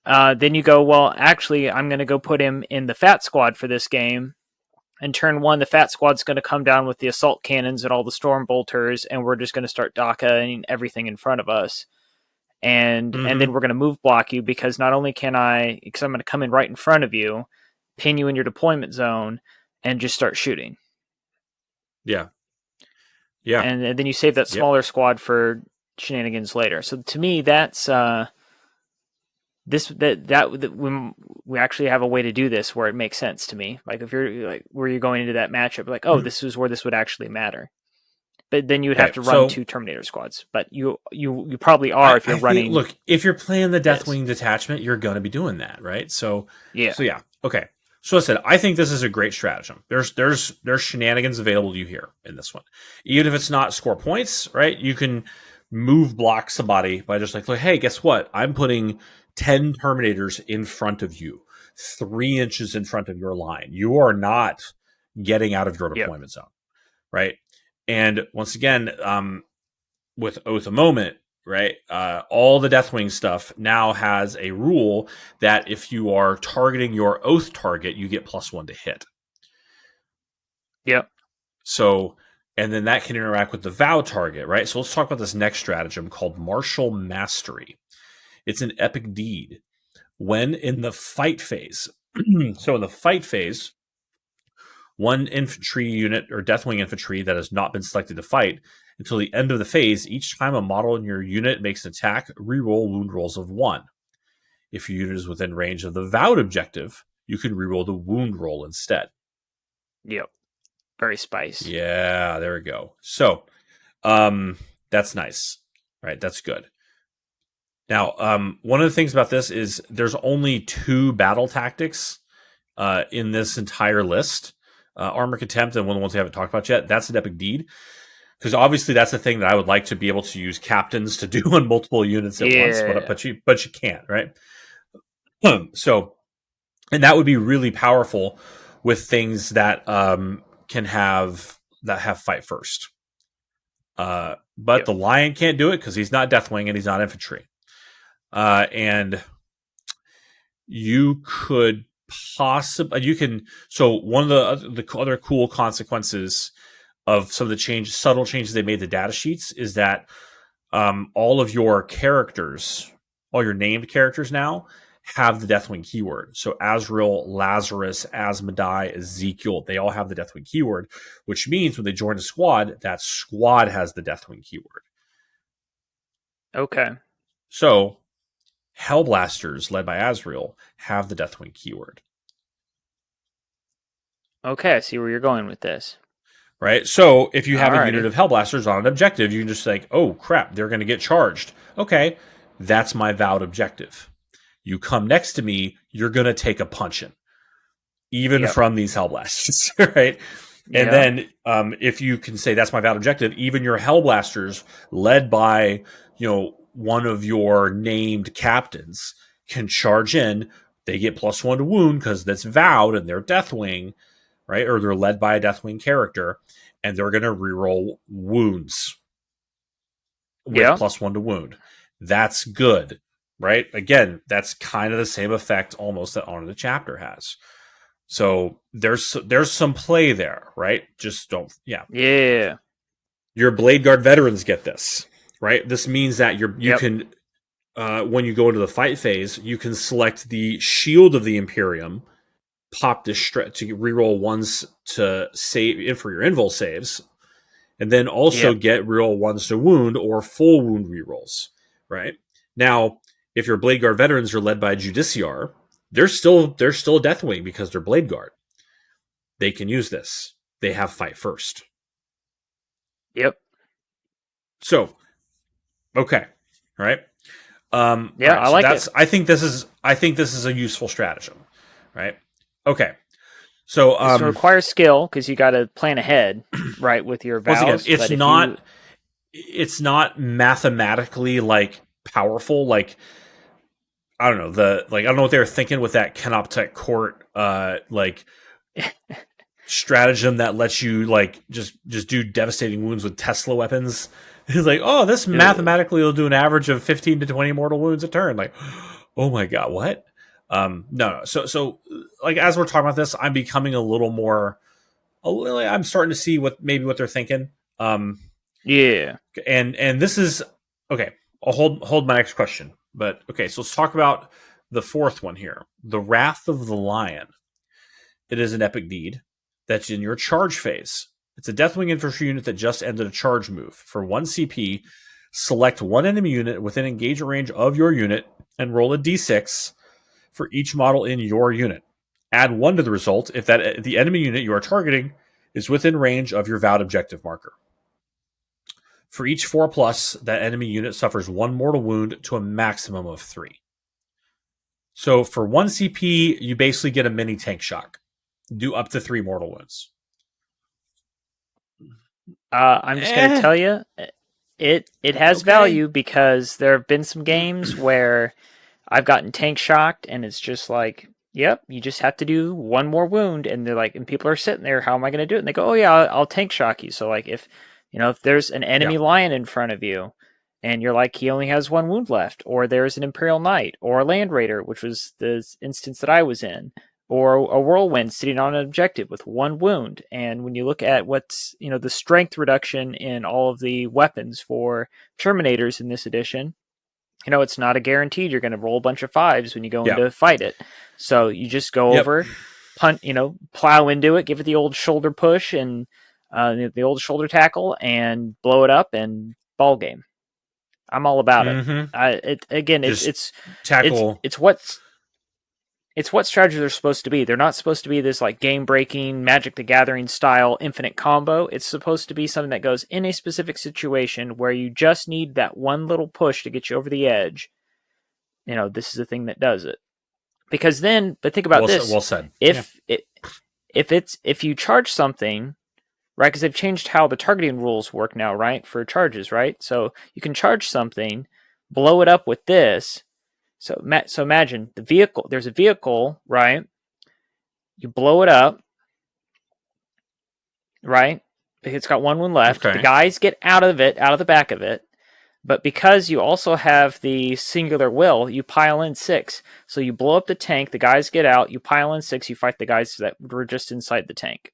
then you go, well, actually, I'm going to go put him in the fat squad for this game. And turn 1, the fat squad's going to come down with the assault cannons and all the storm bolters, and we're just going to start DACA-ing everything in front of us. And then we're going to move block you, because not only because I'm going to come in right in front of you, pin you in your deployment zone, and just start shooting. Yeah. Yeah. And then you save that smaller squad for shenanigans later. So to me, that's we actually have a way to do this where it makes sense to me. Like if you're like where you're going into that matchup, like, oh, this is where this would actually matter. But then you would have to run 2 Terminator squads. But you probably are if you're running. Look, if you're playing the Deathwing detachment, you're going to be doing that, right? So yeah, okay. So I said, I think this is a great stratagem. There's shenanigans available to you here in this one, even if it's not score points, right? You can move block somebody by just like, hey, guess what? I'm putting 10 Terminators in front of you, 3 inches in front of your line. You are not getting out of your deployment zone, right? And once again, with Oath a Moment, right, all the Deathwing stuff now has a rule that if you are targeting your Oath target, you get +1 to hit. Yep. So, and then that can interact with the Vow target, right? So let's talk about this next stratagem called Martial Mastery. It's an epic deed. When in the fight phase, so in the fight phase, one infantry unit or Deathwing infantry that has not been selected to fight until the end of the phase, each time a model in your unit makes an attack, reroll wound rolls of 1. If your unit is within range of the vowed objective, you can reroll the wound roll instead. Yep. Very spice. Yeah, there we go. So, that's nice. Right, that's good. Now, one of the things about this is there's only 2 battle tactics in this entire list. Armor Contempt and one of the ones we haven't talked about yet. That's an epic deed. Because obviously that's the thing that I would like to be able to use captains to do on multiple units at once, but you can't, right? So, and that would be really powerful with things that can have fight first. But the Lion can't do it because he's not Deathwing and he's not infantry. And you could possibly so one of the other cool consequences of some of the subtle changes they made to data sheets is that all of your characters, all your named characters now have the Deathwing keyword. So Azrael, Lazarus, Asmodai, Ezekiel, they all have the Deathwing keyword, which means when they join a squad, that squad has the Deathwing keyword. Okay. So Hellblasters, led by Azrael, have the Deathwing keyword. Okay, I see where you're going with this. Right? So if you have a unit of Hellblasters on an objective, you can just like, oh crap, they're going to get charged. Okay, that's my vowed objective. You come next to me, you're going to take a punching. Even from these Hellblasters, right? And Yeah. then if you can say that's my valid objective, even your Hellblasters, led by one of your named captains, can charge in. They get +1 to wound because that's vowed and they're Deathwing, right? Or they're led by a Deathwing character, and they're going to reroll wounds with Yeah. +1 to wound. That's good, right? Again, that's kind of the same effect almost that Honor the Chapter has. So there's some play there, right? Just don't, yeah. Yeah. Your Blade Guard veterans get this, right? This means that you Yep. can when you go into the fight phase, you can select the Shield of the Imperium, pop this to reroll ones to save in for your invul saves, and then also Yep. get reroll ones to wound or full wound rerolls, right? Now, if your Blade Guard veterans are led by a Judiciar, they're still Deathwing because they're Blade Guard. They can use this. They have fight first. Yep. So, okay, all right. All Yeah, right. I So like it. I think this is a useful stratagem, right? Okay. So, This requires skill because you got to plan ahead, right, with your once again, vows. But if you, it's not mathematically like powerful. Like I don't know I don't know what they were thinking with that Canoptech Court like stratagem that lets you like just do devastating wounds with Tesla weapons. He's like, oh, this mathematically will do an average of 15 to 20 mortal wounds a turn. Like, oh my god, what? No. So like as we're talking about this, I'm becoming a little more. I'm starting to see what they're thinking. yeah, And this is okay. I'll hold my next question. But okay, so let's talk about the fourth one here. The Wrath of the Lion. It is an epic deed that's in your charge phase. It's a Deathwing infantry unit that just ended a charge move. For 1 CP, select one enemy unit within engagement range of your unit and roll a d6 for each model in your unit. Add 1 to the result if the enemy unit you are targeting is within range of your vowed objective marker. For each 4+, that enemy unit suffers 1 mortal wound to a maximum of 3. So for 1 CP, you basically get a mini tank shock. Do up to 3 mortal wounds. I'm just gonna tell you, it has Okay. value because there have been some games where I've gotten tank shocked, and it's just like, yep, you just have to do 1 more wound, and they're like, and people are sitting there, how am I gonna do it? And they go, oh yeah, I'll tank shock you. So like if if there's an Yeah. enemy lion in front of you, and you're like, he only has 1 wound left, or there's an Imperial Knight, or a Land Raider, which was the instance that I was in, or a Whirlwind sitting on an objective with 1 wound. And when you look at what's, the strength reduction in all of the weapons for Terminators in this edition, it's not a guaranteed you're going to roll a bunch of 5s when you go in to fight it. So you just go over, punt, plow into it, give it the old shoulder push and the old shoulder tackle, and blow it up, and ball game. I'm all about it. It's tackle. It's what strategies are supposed to be. They're not supposed to be this like game breaking Magic the Gathering style infinite combo. It's supposed to be something that goes in a specific situation where you just need that one little push to get you over the edge. This is the thing that does it. Because then, but think about this. Well said. If you charge something, right? Because they've changed how the targeting rules work now, right? For charges, right? So you can charge something, blow it up with this. So imagine the vehicle. There's a vehicle, right? You blow it up, right? It's got 1 wound left. Okay. The guys get out of the back of it. But because you also have the singular will, you pile in 6. So you blow up the tank, the guys get out, you pile in 6, you fight the guys that were just inside the tank.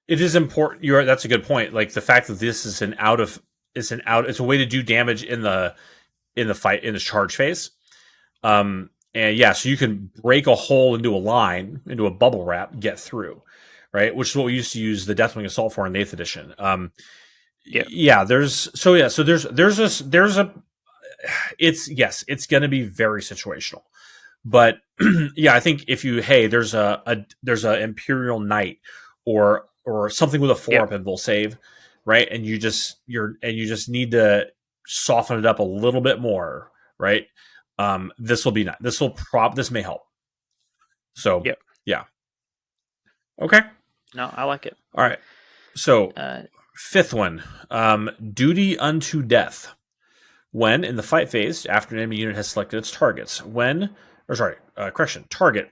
It is important. That's a good point. Like the fact that this is it's a way to do damage in the fight in the charge phase. And yeah, so you can break a hole into a line, into a bubble wrap, get through, right? Which is what we used to use the Deathwing Assault for in the 8th edition. It's going to be very situational, but yeah, I think if there's a Imperial Knight or something with a 4-up invul save, right? And you just need to soften it up a little bit more, right? This will be nice. This may help. So yeah. Okay. No, I like it. All right. So, fifth one, duty unto death. When in the fight phase, after an enemy unit has selected its targets, target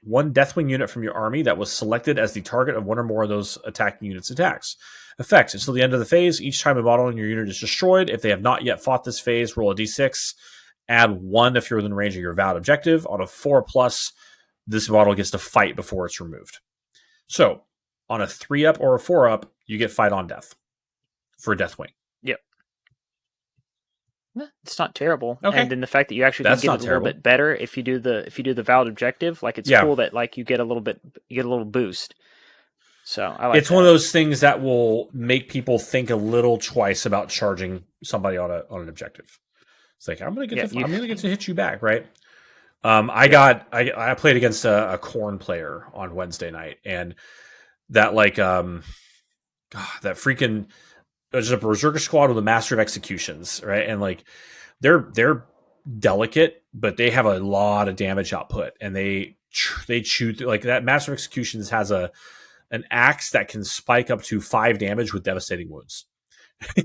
one Deathwing unit from your army that was selected as the target of one or more of those attacking units' attacks. Effect until the end of the phase. Each time a model in your unit is destroyed, if they have not yet fought this phase, roll a d6. Add 1 if you're within range of your vowed objective. On a 4+, this model gets to fight before it's removed. So, on a 3-up or a 4-up, you get fight on death for Deathwing. Yep. It's not terrible. Okay. And then the fact that you actually can get it a little bit better if you do the valid objective, like it's cool that like you get a little boost. So I like it's one of those things that will make people think a little twice about charging somebody on an objective. It's like I'm gonna get to hit you back, right? I played against a Khorne player on Wednesday night, and that that freaking there's a berserker squad with a master of executions, right? And like they're delicate, but they have a lot of damage output, and they chew through, like that master of executions has an axe that can spike up to 5 damage with devastating wounds.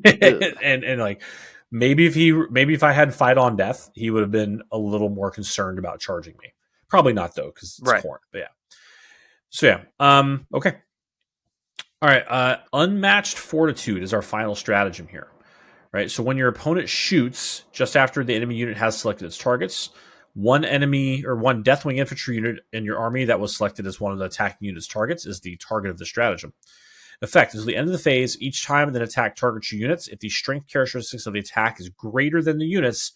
and like maybe if I had fight on death, he would have been a little more concerned about charging me. Probably not though, because it's Khorne. But yeah. So yeah. Okay. All right, unmatched fortitude is our final stratagem here, right? So when your opponent shoots just after the enemy unit has selected its targets, one enemy or one Deathwing infantry unit in your army that was selected as one of the attacking unit's targets is the target of the stratagem. Effect is the end of the phase. Each time an attack targets your units, if the strength characteristics of the attack is greater than the units,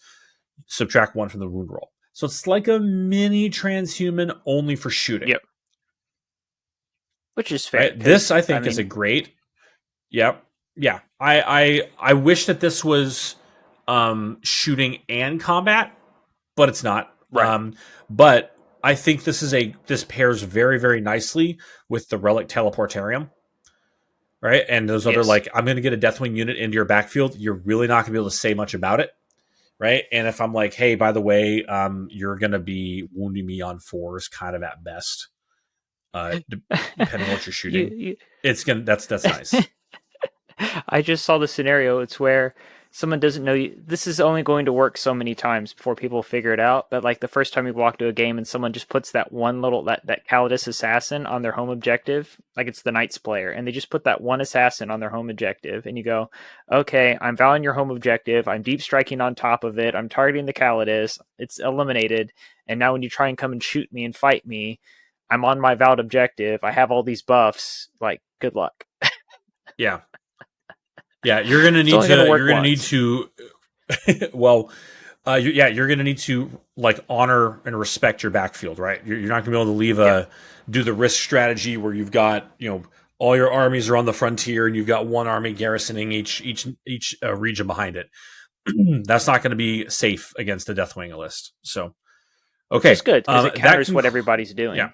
subtract 1 from the wound roll. So it's like a mini transhuman only for shooting. Yep. Which is fair. Right? This, I think, is a great. Yep. Yeah. I wish that this was shooting and combat, but it's not. Right. But I think this pairs very, very nicely with the Relic Teleportarium. Right? And those other, like, I'm going to get a Deathwing unit into your backfield. You're really not going to be able to say much about it. Right? And if I'm like, hey, by the way, you're going to be wounding me on 4s kind of at best. Depending on what you're shooting, that's nice. I just saw the scenario. It's where someone doesn't know you. This is only going to work so many times before people figure it out. But like the first time you walk to a game and someone just puts that one little that Calidus assassin on their home objective, like it's the Knights player, and they just put that one assassin on their home objective, and you go, okay, I'm valuing your home objective. I'm deep striking on top of it. I'm targeting the Calidus. It's eliminated. And now when you try and come and shoot me and fight me, I'm on my vowed objective. I have all these buffs. Like, good luck. Yeah. Yeah, you're gonna need to. You're gonna need to. Well, you're gonna need to like honor and respect your backfield, right? You're not gonna be able to leave do the risk strategy where you've got all your armies are on the frontier and you've got one army garrisoning each region behind it. That's not going to be safe against the Deathwing list. So, okay, it's good because it counters what everybody's doing. Yeah.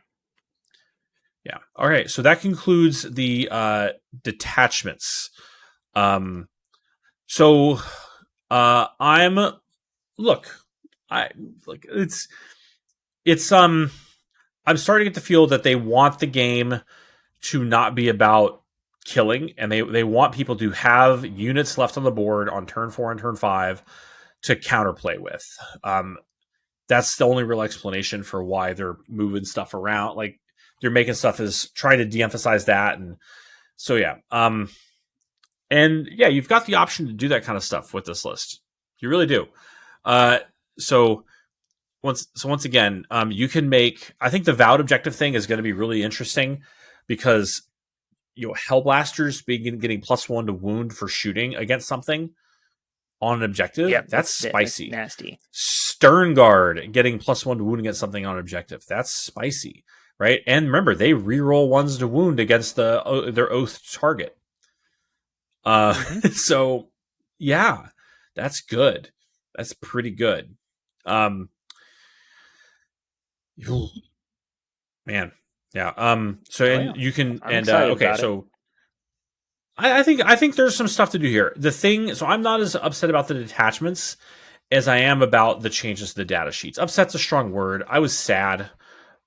Yeah. All right. So that concludes the detachments. I'm starting to get the feel that they want the game to not be about killing, and they want people to have units left on the board on turn 4 and turn 5 to counterplay with. That's the only real explanation for why they're moving stuff around. Like they're making stuff as trying to de-emphasize that. And so, yeah. And yeah, you've got the option to do that kind of stuff with this list. You really do. So once again, you can make, I think the vowed objective thing is going to be really interesting because, Hellblasters getting +1 to wound for shooting against something on an objective. Yeah, that's spicy. That's nasty. Stern Guard getting +1 to wound against something on an objective. That's spicy, right? And remember, they reroll 1s to wound against their oath target. So yeah, that's good. That's pretty good. Man. Yeah. So you can, okay. So I think there's some stuff to do here. So I'm not as upset about the detachments as I am about the changes to the data sheets. Upset's a strong word. I was sad.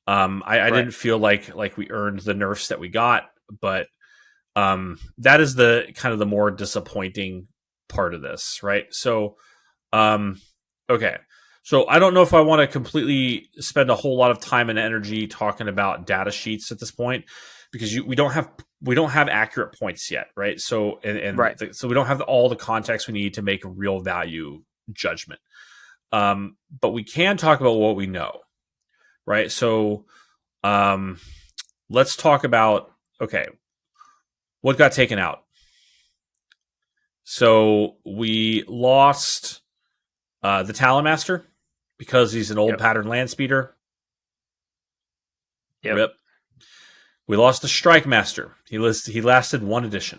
I didn't feel like we earned the nerfs that we got, but That is the kind of the more disappointing part of this, right? So, okay. So I don't know if I want to completely spend a whole lot of time and energy talking about data sheets at this point, because we don't have accurate points yet, right? So so we don't have all the context we need to make a real value judgment. But we can talk about what we know, right? So let's talk about, okay, what got taken out. So we lost the Talonmaster because he's an old pattern land speeder. Yep. Rip. We lost the Strike Master. He lasted one edition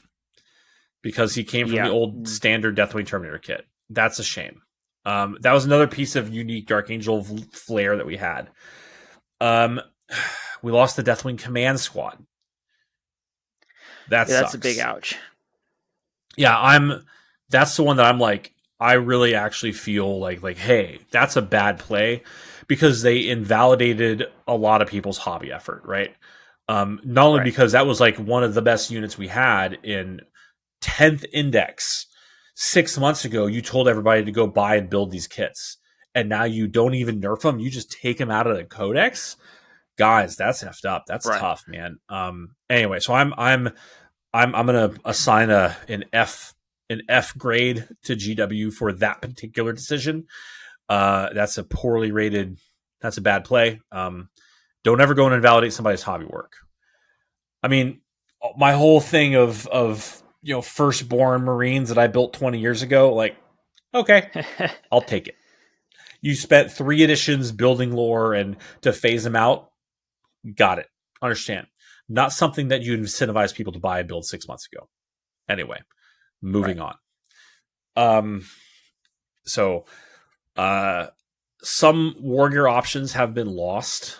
because he came from the old standard Deathwing Terminator kit. That's a shame. That was another piece of unique Dark Angel flair that we had. We lost the Deathwing Command Squad. That's a big ouch. Yeah, that's the one that I'm like, I really actually feel like, hey, that's a bad play, because they invalidated a lot of people's hobby effort, right? Not only because that was like one of the best units we had in 10th Index 6 months ago. You told everybody to go buy and build these kits, and now you don't even nerf them. You just take them out of the Codex. Guys, that's effed up. That's tough, man. Anyway, so I'm gonna assign an F grade to GW for that particular decision. That's a poorly rated. That's a bad play. Don't ever go and invalidate somebody's hobby work. I mean, my whole thing of firstborn Marines that I built 20 years ago, like, okay, I'll take it. You spent 3 editions building lore and to phase them out. Got it. Understand. Not something that you incentivize people to buy and build 6 months ago. Anyway, moving on. So some wargear options have been lost.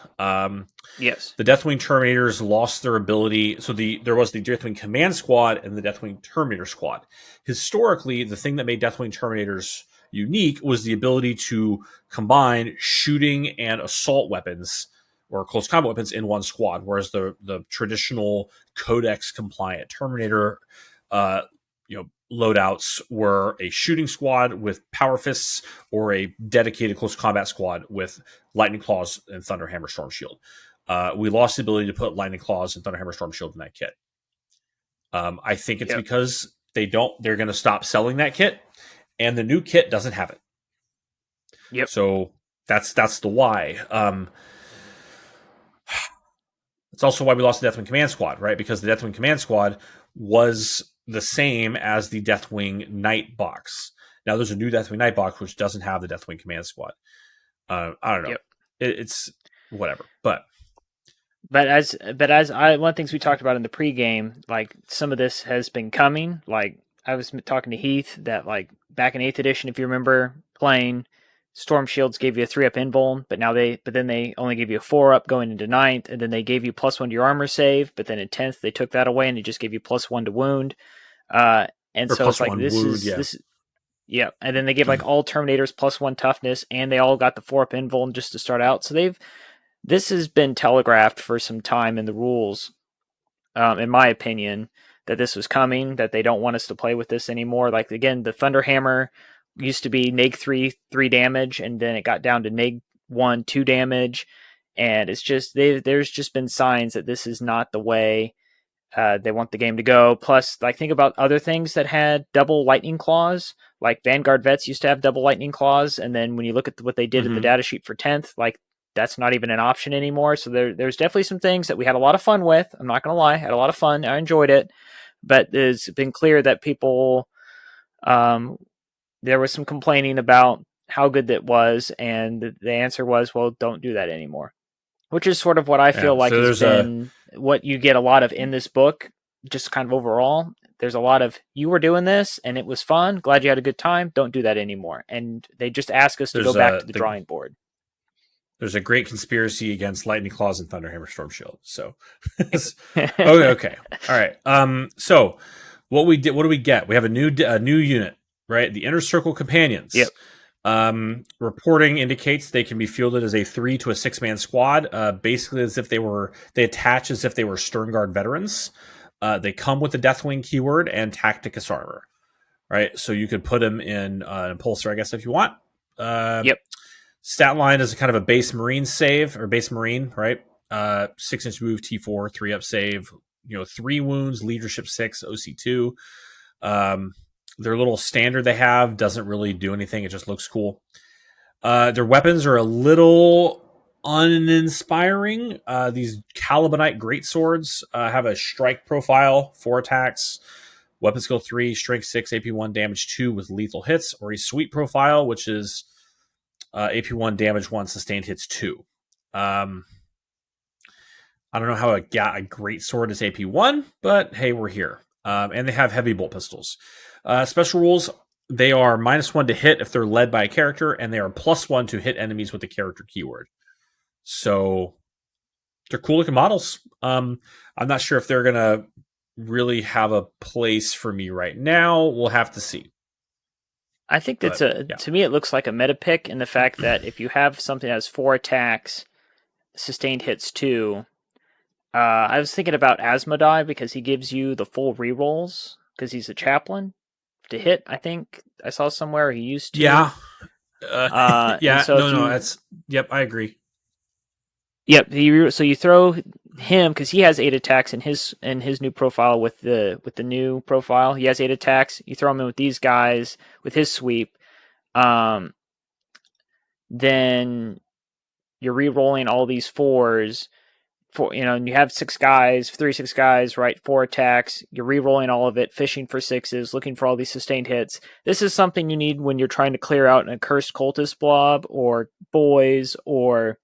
Yes. The Deathwing Terminators lost their ability. So there was the Deathwing Command Squad and the Deathwing Terminator Squad. Historically, the thing that made Deathwing Terminators unique was the ability to combine shooting and assault weapons or close combat weapons in one squad, whereas the traditional Codex compliant Terminator loadouts were a shooting squad with power fists or a dedicated close combat squad with lightning claws and thunderhammer storm shield. We lost the ability to put lightning claws and thunderhammer storm shield in that kit. I think it's because they're going to stop selling that kit, and the new kit doesn't have it. Yep. So that's the why. It's also why we lost the Deathwing Command Squad, right? Because the Deathwing Command Squad was the same as the Deathwing Night box. Now there's a new Deathwing Night box which doesn't have the Deathwing Command Squad. I don't know. It's whatever. But as one of the things we talked about in the pregame, like some of this has been coming. Like I was talking to Heath that like back in 8th edition, if you remember playing, Storm Shields gave you a 3-up invuln, but then they only gave you a 4-up going into 9th, and then they gave you +1 to your armor save, but then in 10th they took that away and they just gave you +1 to wound. And so it's like and then they gave like all Terminators +1 toughness, and they all got the 4-up invuln just to start out. So this has been telegraphed for some time in the rules, in my opinion, that this was coming, that they don't want us to play with this anymore. Like again, the Thunderhammer used to be neg 3 damage, and then it got down to neg 1 2 damage, and it's just there's just been signs that this is not the way they want the game to go. Plus, like think about other things that had double lightning claws, like Vanguard Vets used to have double lightning claws, and then when you look at what they did in the data sheet for 10th, like that's not even an option anymore. So there's definitely some things that we had a lot of fun with. I'm not gonna lie, had a lot of fun. I enjoyed it, but it's been clear that people there was some complaining about how good that was, and the answer was, well, don't do that anymore. Which is sort of what I feel like has been what you get a lot of in this book, just kind of overall. There's a lot of, you were doing this, and it was fun, glad you had a good time, don't do that anymore. And they just ask us to go back to the drawing board. There's a great conspiracy against Lightning Claws and Thunderhammer Storm Shield. So, okay. All right. So what do we get? We have a new unit. Right, the Inner Circle Companions. Yep. Reporting indicates they can be fielded as a 3 to a 6-man squad, basically as if they attach as if they were Stern Guard veterans. They come with the Deathwing keyword and Tacticus armor, right? So you could put them in an Impulsor, I guess, if you want. Yep. Stat line is a kind of a base Marine save, or base Marine, right? 6-inch move, T4, 3-up save, 3 wounds, leadership 6, OC2. Their little standard they have doesn't really do anything. It just looks cool. Their weapons are a little uninspiring. These Calibanite greatswords have a strike profile, 4 attacks, weapon skill 3, strength 6, AP1, damage 2 with lethal hits, or a sweep profile, which is AP1, damage 1, sustained hits 2. I don't know how a greatsword is AP1, but hey, we're here. And they have heavy bolt pistols. Special rules, they are -1 to hit if they're led by a character, and they are +1 to hit enemies with the character keyword. So they're cool looking models. I'm not sure if they're going to really have a place for me right now. We'll have to see. I think to me, it looks like a meta pick in the fact that if you have something that has 4 attacks, sustained hits 2, I was thinking about Asmodai because he gives you the full rerolls because he's a chaplain to hit. I think I saw somewhere he used to. Yeah. Yep, I agree. Yep. So you throw him because he has 8 attacks in his new profile with the new profile. He has 8 attacks. You throw him in with these guys with his sweep. Then you're re-rolling all these 4s. And you have 6 guys, 6 guys, right? 4 attacks. You're re-rolling all of it, fishing for 6s, looking for all these sustained hits. This is something you need when you're trying to clear out an accursed cultist blob or boys or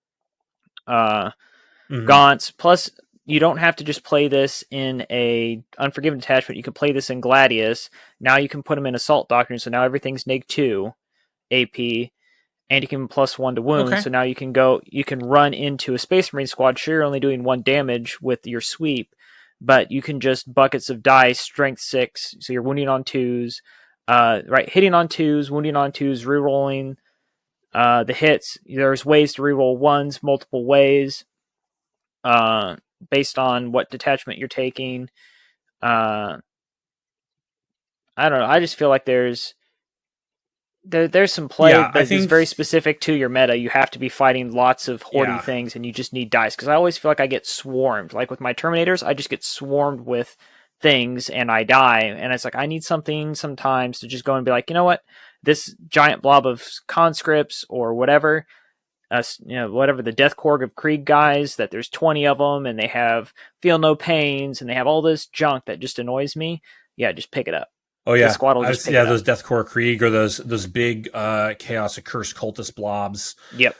Gaunts. Plus, you don't have to just play this in a Unforgiven detachment. You can play this in Gladius. Now you can put them in Assault Doctrine, so now everything's -2 AP. And you can +1 to wounds, okay. So now you can run into a Space Marine squad. Sure, you're only doing 1 damage with your sweep, but you can just buckets of dice, strength 6, so you're wounding on 2s, right? Hitting on 2s, wounding on 2s, rerolling the hits. There's ways to reroll 1s multiple ways, based on what detachment you're taking. I don't know. I just feel like there's some play, but it's very specific to your meta. You have to be fighting lots of hoardy things, and you just need dice. Because I always feel like I get swarmed. Like with my Terminators, I just get swarmed with things, and I die. And it's like, I need something sometimes to just go and be like, you know what? This giant blob of conscripts or whatever, whatever the Death Korg of Krieg guys, that there's 20 of them, and they have feel no pains, and they have all this junk that just annoys me. Yeah, just pick it up. Oh yeah, those Deathcore Krieg or those big Chaos Accursed Cultist blobs. Yep.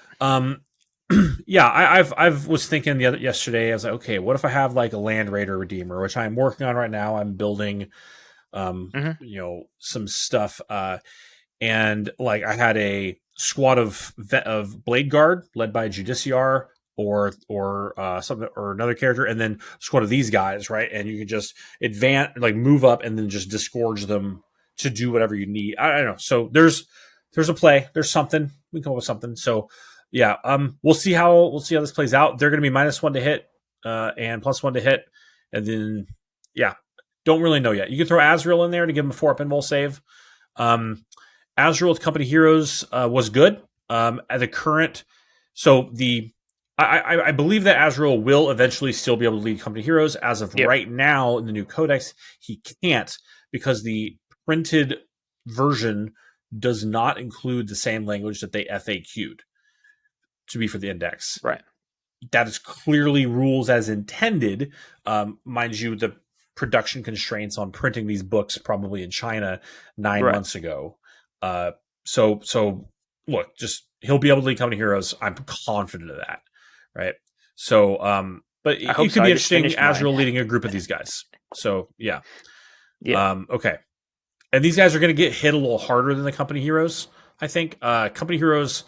Yeah, I was thinking yesterday. I was like, okay, what if I have like a Land Raider Redeemer, which I'm working on right now. I'm building, some stuff, and like I had a squad of Blade Guard led by Judiciar or something or another character, and then squad of these guys, right? And you can just advance, like move up, and then just disgorge them to do whatever you need. I don't know. So there's a play. There's something we can come up with something. So yeah, we'll see how this plays out. They're going to be -1 to hit, and +1 to hit, and then yeah, don't really know yet. You can throw Azrael in there to give him a 4-up invul save. Azrael with Company Heroes was good. At the current, so the I believe that Azrael will eventually still be able to lead Company Heroes. As of right now, in the new Codex, he can't because the printed version does not include the same language that they FAQ'd to be for the index. Right. That is clearly rules as intended. Mind you, the production constraints on printing these books probably in China 9 months ago. So look, just he'll be able to lead Company Heroes. I'm confident of that. Right. So, but it could be interesting. Azrael leading a group of these guys. So yeah. Okay. And these guys are going to get hit a little harder than the Company Heroes. I think, Company Heroes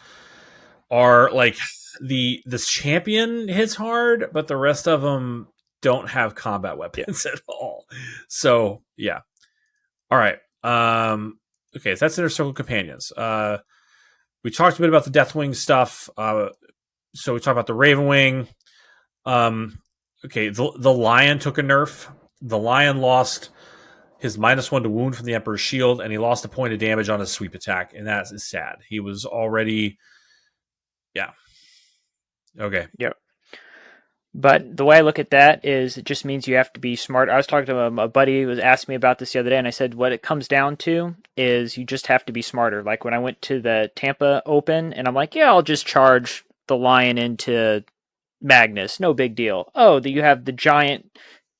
are like this champion hits hard, but the rest of them don't have combat weapons at all. So yeah. All right. Okay. So that's Inner Circle Companions. We talked a bit about the Deathwing stuff. So we talked about the Ravenwing. Okay, the Lion took a nerf. the lion lost his -1 to wound from the Emperor's shield, and he lost a point of damage on his sweep attack, and that is sad. He was already, yeah, okay, Yep. But the way I look at that is it just means you have to be smart. I was talking to a buddy who was asking me about this the other day, and I said what it comes down to is you just have to be smarter. Like when I went to the Tampa Open, and I'm like, yeah, I'll just charge the lion into Magnus, no big deal. Oh, you have the giant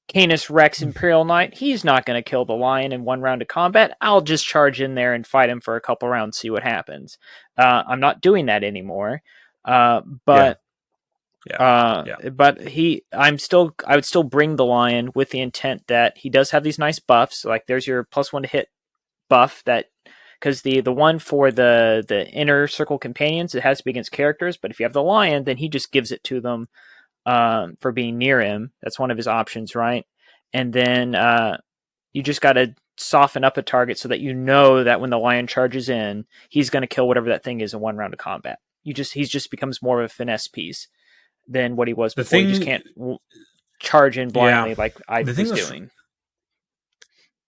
Canis Rex Imperial Knight. He's not going to kill the lion in one round of combat. I'll just charge in there and fight him for a couple rounds, see what happens. I'm not doing that anymore. But I would still bring the lion with the intent that he does have these nice buffs. Like there's your +1 to hit buff that, because the one for the inner circle companions, it has to be against characters. But if you have the lion, then he just gives it to them for being near him. That's one of his options, right? And then you just got to soften up a target so that you know that when the lion charges in, he's going to kill whatever that thing is in one round of combat. He just becomes more of a finesse piece than what he was before. You just can't charge in blindly like I was doing.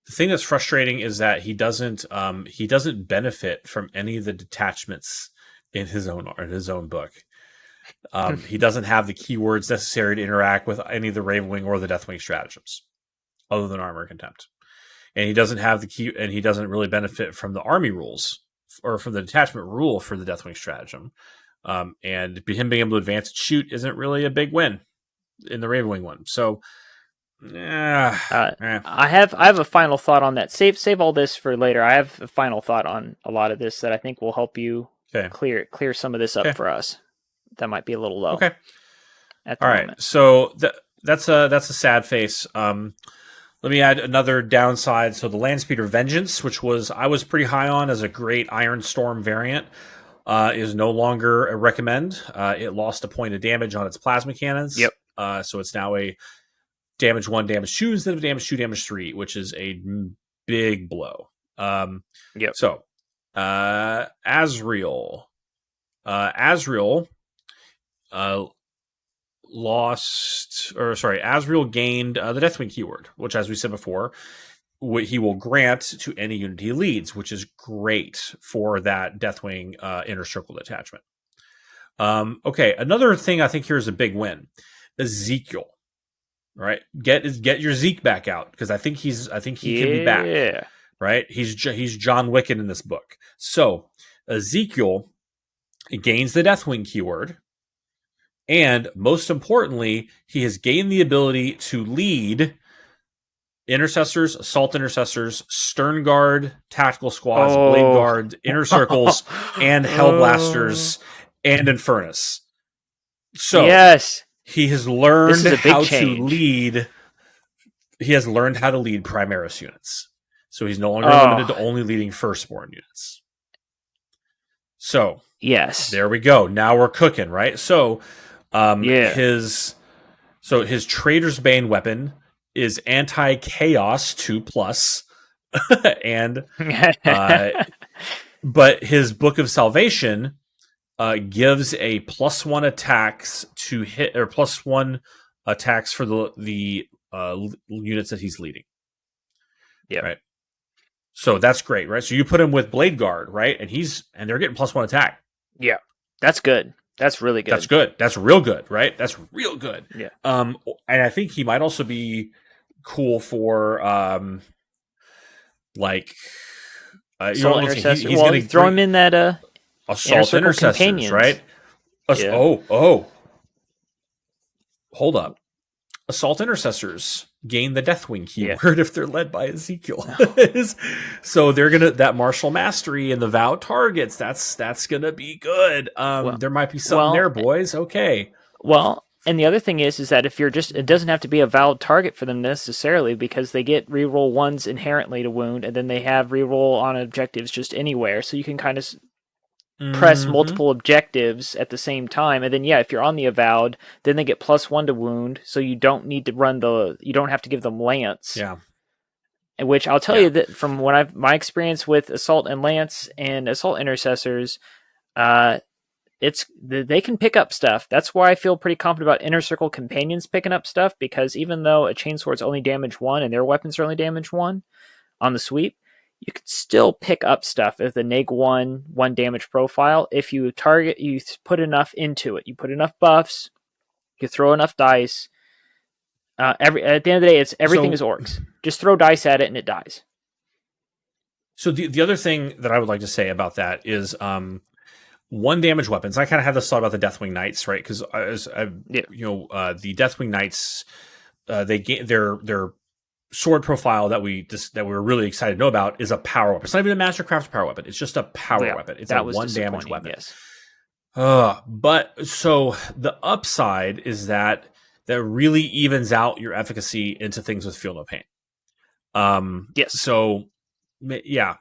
The thing that's frustrating is that he doesn't benefit from any of the detachments in his own book. He doesn't have the keywords necessary to interact with any of the Ravenwing or the Deathwing stratagems, other than armor contempt. And he doesn't have he doesn't really benefit from the army rules or from the detachment rule for the Deathwing stratagem. And him being able to advance and shoot isn't really a big win in the Ravenwing one. So, I have a final thought on that. Save all this for later. I have a final thought on a lot of this that I think will help you clear some of this up for us. That might be a little low. Okay. At the moment. So that's a sad face. Let me add another downside. So the Landspeeder Vengeance, which I was pretty high on as a great Iron Storm variant, is no longer a recommend. It lost a point of damage on its plasma cannons. Yep. So it's now a damage 1, damage 2 instead of damage 2, damage 3, which is a big blow. Yep. So Azrael Azrael gained the Deathwing keyword, which, as we said before, he will grant to any unity he leads, which is great for that Deathwing inner circle detachment. Okay, another thing I think here is a big win. Ezekiel, right? Get your Zeke back out, because I think he can be back. Right? He's John Wicken in this book. So Ezekiel gains the Deathwing keyword. And most importantly, he has gained the ability to lead intercessors, assault intercessors, stern guard, tactical squads, blade guard, inner circles, and hellblasters and Infernus. So yes, he has learned how to lead. He has learned how to lead Primaris units. So he's no longer limited to only leading Firstborn units. So yes, there we go. Now we're cooking, right? So his Trader's Bane weapon is anti-chaos 2+, and but his Book of Salvation gives a +1 attacks to hit, or +1 attacks for the units that he's leading. Yeah. Right. So that's great, right? So you put him with Blade Guard, right? And they're getting +1 attack. Yeah. That's good. That's really good. That's good. That's real good, right? That's real good. Yeah. And I think he might also be cool for Assault Intercessor. He's going to throw him in that Assault Intercessors, right? Hold up. Assault Intercessors gain the Deathwing keyword if they're led by Ezekiel. So they're gonna, that martial mastery and the vow targets, that's gonna be good. There might be something there, boys. Okay. Well, and the other thing is that if it doesn't have to be a valid target for them necessarily, because they get reroll 1s inherently to wound, and then they have reroll on objectives just anywhere. So you can kind of press multiple objectives at the same time, and then if you're on the Avowed, then they get +1 to wound, so you don't need to you don't have to give them Lance. Yeah. Which I'll tell you that from my experience with Assault and Lance and Assault Intercessors, they can pick up stuff. That's why I feel pretty confident about Inner Circle companions picking up stuff, because even though a chainsword's only damage 1 and their weapons are only damage 1 on the sweep, you could still pick up stuff with the neg 1 damage profile if you put enough into it. You put enough buffs, you throw enough dice. At the end of the day, everything is orcs. Just throw dice at it and it dies. So the other thing that I would like to say about that is 1 damage weapons. I kind of had this thought about the Deathwing Knights, right? Because the Deathwing Knights, their sword profile that we were really excited to know about is a power weapon. It's not even a Mastercraft power weapon. It's just a power weapon. It's a 1 damage weapon. Yes. But so the upside is that really evens out your efficacy into things with feel no pain. Yes. So yeah.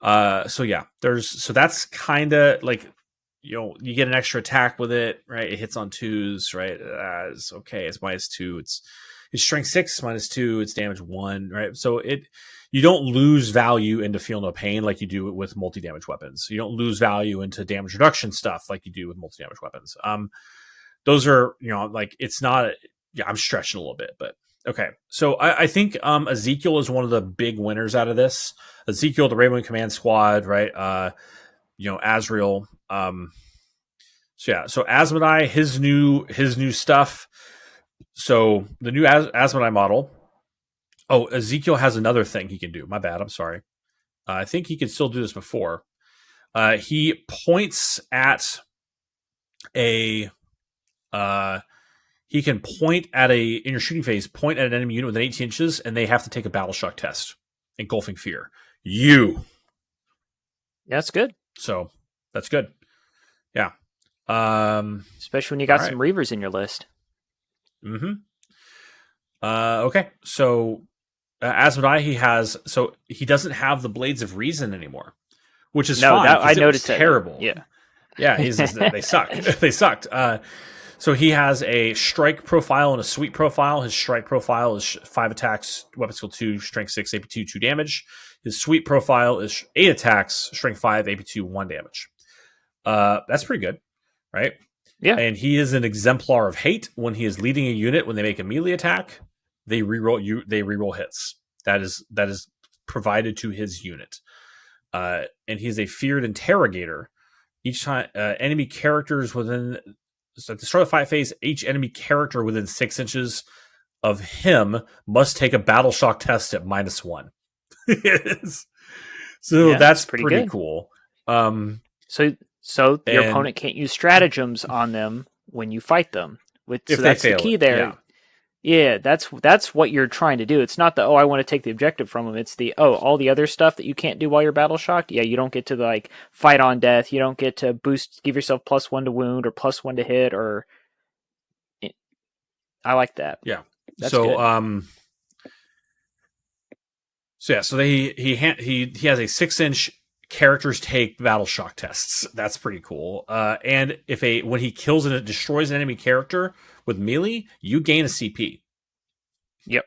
So that's kind of like, you get an extra attack with it, right? It hits on 2s, right? It's okay. It's -2. It's strength 6, -2. It's damage 1, right? So you don't lose value into feel no pain like you do with multi-damage weapons. You don't lose value into damage reduction stuff like you do with multi-damage weapons. Those are, like, it's not, I'm stretching a little bit, but okay. So I think Ezekiel is one of the big winners out of this. Ezekiel, the Raven Command Squad, right? Azrael. So Asmodai, his new stuff. So the new Asmodai model. Oh, Ezekiel has another thing he can do. My bad. I'm sorry. I think he could still do this before. He points at a. He can point at in your shooting phase, point at an enemy unit within 18 inches, and they have to take a battle shock test. Engulfing Fear. That's good. So that's good. Yeah. Especially when you got some Reavers in your list. Mm-hmm. Okay. So Asmodai, he doesn't have the Blades of Reason anymore, which is fine. I noticed it was terrible. Yeah. Yeah. They suck. They sucked. So he has a strike profile and a sweep profile. His strike profile is 5 attacks, weapon skill 2, strength 6, AP 2, 2 damage. His sweep profile is 8 attacks, strength 5, AP 2, 1 damage. That's pretty good, right? Yeah. And he is an exemplar of hate. When he is leading a unit, when they make a melee attack, they reroll hits. That is provided to his unit. And he's a feared interrogator. Each time enemy characters within. So at the start of the fight phase, each enemy character within 6 inches of him must take a battle shock test at -1. So that's pretty cool. So your opponent can't use stratagems on them when you fight them. So that's the key there. Yeah, that's what you're trying to do. It's not I want to take the objective from them. It's all the other stuff that you can't do while you're battle shocked. Yeah, you don't get to fight on death. You don't get to give yourself +1 to wound or +1 to hit. Or I like that. Yeah. That's good. So he has a 6-inch characters take battle shock tests. That's pretty cool. And when he kills and it destroys an enemy character with melee, you gain a CP. Yep.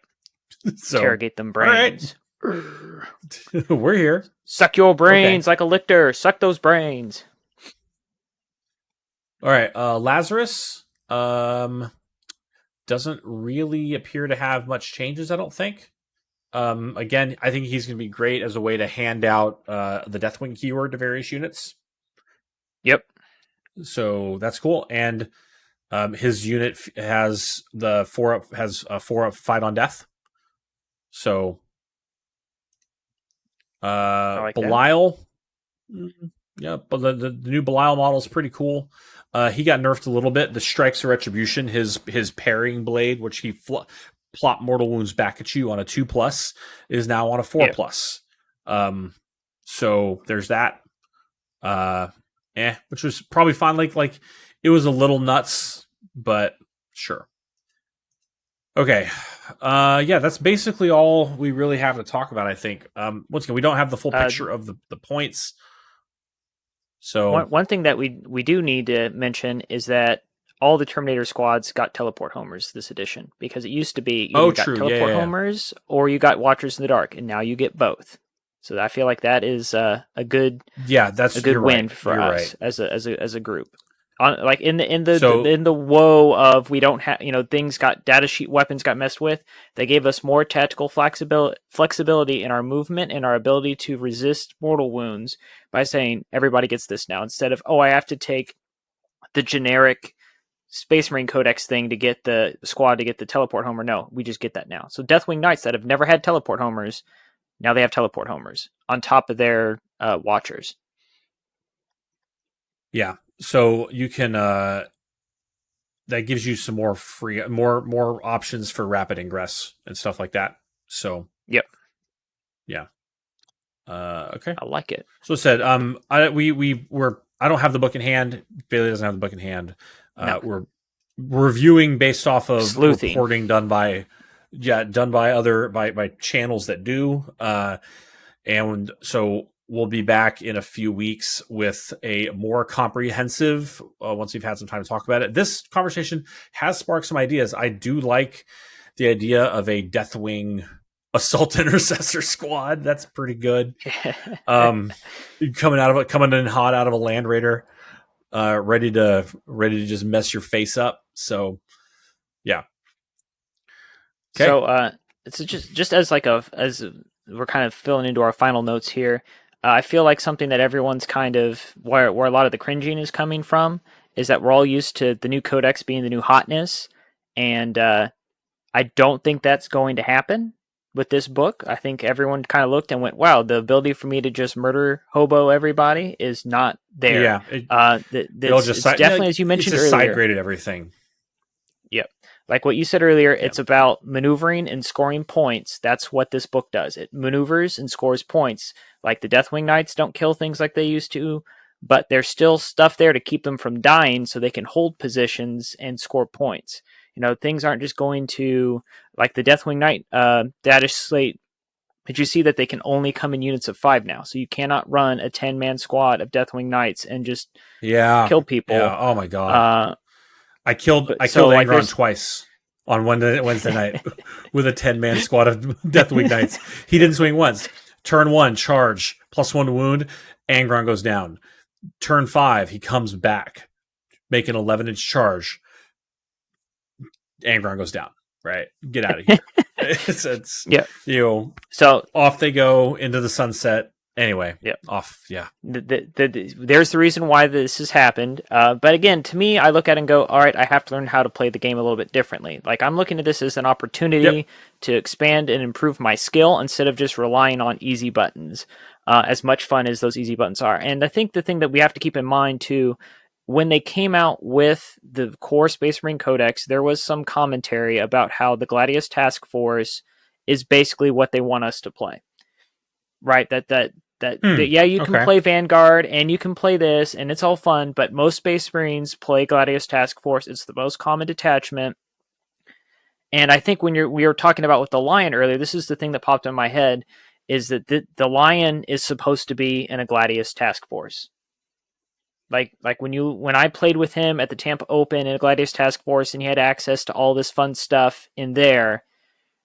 So, interrogate them brains. Right. We're here. Suck your brains like a lictor. Suck those brains. All right. Lazarus doesn't really appear to have much changes, I don't think. Again, I think he's going to be great as a way to hand out the Deathwing keyword to various units. Yep. So that's cool. And his unit has the 4-up fight on death. So Belial. Yeah, but the new Belial model is pretty cool. He got nerfed a little bit. The Strikes of Retribution, his parrying blade, which he plop mortal wounds back at you on a 2+, is now on a 4+. So there's that. Which was probably fine. Like it was a little nuts, but sure. Okay. That's basically all we really have to talk about, I think. Once again, we don't have the full picture of the points. So one thing that we do need to mention is that all the Terminator squads got teleport homers this edition, because it used to be you got teleport homers or you got Watchers in the Dark, and now you get both. So I feel like that is a good that's a good win for us as a group. On like So in the woe of we don't have, things got data sheet weapons got messed with. They gave us more tactical flexibility in our movement and our ability to resist mortal wounds by saying everybody gets this now, instead of, oh, I have to take the generic Space Marine Codex thing to get the squad to get the teleport homer. No, we just get that now. So Deathwing Knights that have never had teleport homers, now they have teleport homers on top of their watchers. yeah, so you can that gives you some more more options for rapid ingress and stuff like that. So yep, yeah, okay. I like it. So it said, I don't have the book in hand. Bailey doesn't have the book in hand. No. We're reviewing based off of Sleuthing. reporting done by other by channels that do. And so we'll be back in a few weeks with a more comprehensive, once we've had some time to talk about it. This conversation has sparked some ideas. I do like the idea of a Deathwing assault intercessor squad. That's pretty good. Coming in hot out of a Land Raider, ready to just mess your face up. So yeah. Okay. So it's just as we're kind of filling into our final notes here. I feel like something that everyone's kind of where a lot of the cringing is coming from is that we're all used to the new Codex being the new hotness, and I don't think that's going to happen with this book. I think everyone kind of looked and went, "Wow, the ability for me to just murder hobo everybody is not there." Yeah, it's definitely, as you mentioned earlier, side graded everything. Yep. Like what you said earlier, Yeah. it's about maneuvering and scoring points. That's what this book does. It maneuvers and scores points. Like the Deathwing Knights don't kill things like they used to, but there's still stuff there to keep them from dying so they can hold positions and score points. Things aren't just going to, like the Deathwing Knight data slate. Did you see that they can only come in units of 5 now? So you cannot run a 10-man squad of Deathwing Knights and just kill people. Yeah. Oh my god. I killed like, Angron twice on Wednesday night with a 10-man squad of Deathwing Knights. He didn't swing once. Turn 1, charge, +1 to wound, Angron goes down. Turn 5, he comes back, make an 11-inch charge. Angron goes down. Right? Get out of here. it's yeah. So off they go into the sunset. Anyway, off. Yeah. There's the reason why this has happened. But again, to me, I look at it and go, all right, I have to learn how to play the game a little bit differently. Like, I'm looking at this as an opportunity to expand and improve my skill instead of just relying on easy buttons, as much fun as those easy buttons are. And I think the thing that we have to keep in mind, too, when they came out with the core Space Marine Codex, there was some commentary about how the Gladius Task Force is basically what they want us to play. Right? You can play Vanguard and you can play this and it's all fun, but most Space Marines play Gladius Task Force. It's the most common detachment. And I think when we were talking about with the Lion earlier, this is the thing that popped in my head, is that the Lion is supposed to be in a Gladius Task Force. Like when I played with him at the Tampa Open in a Gladius Task Force and he had access to all this fun stuff in there,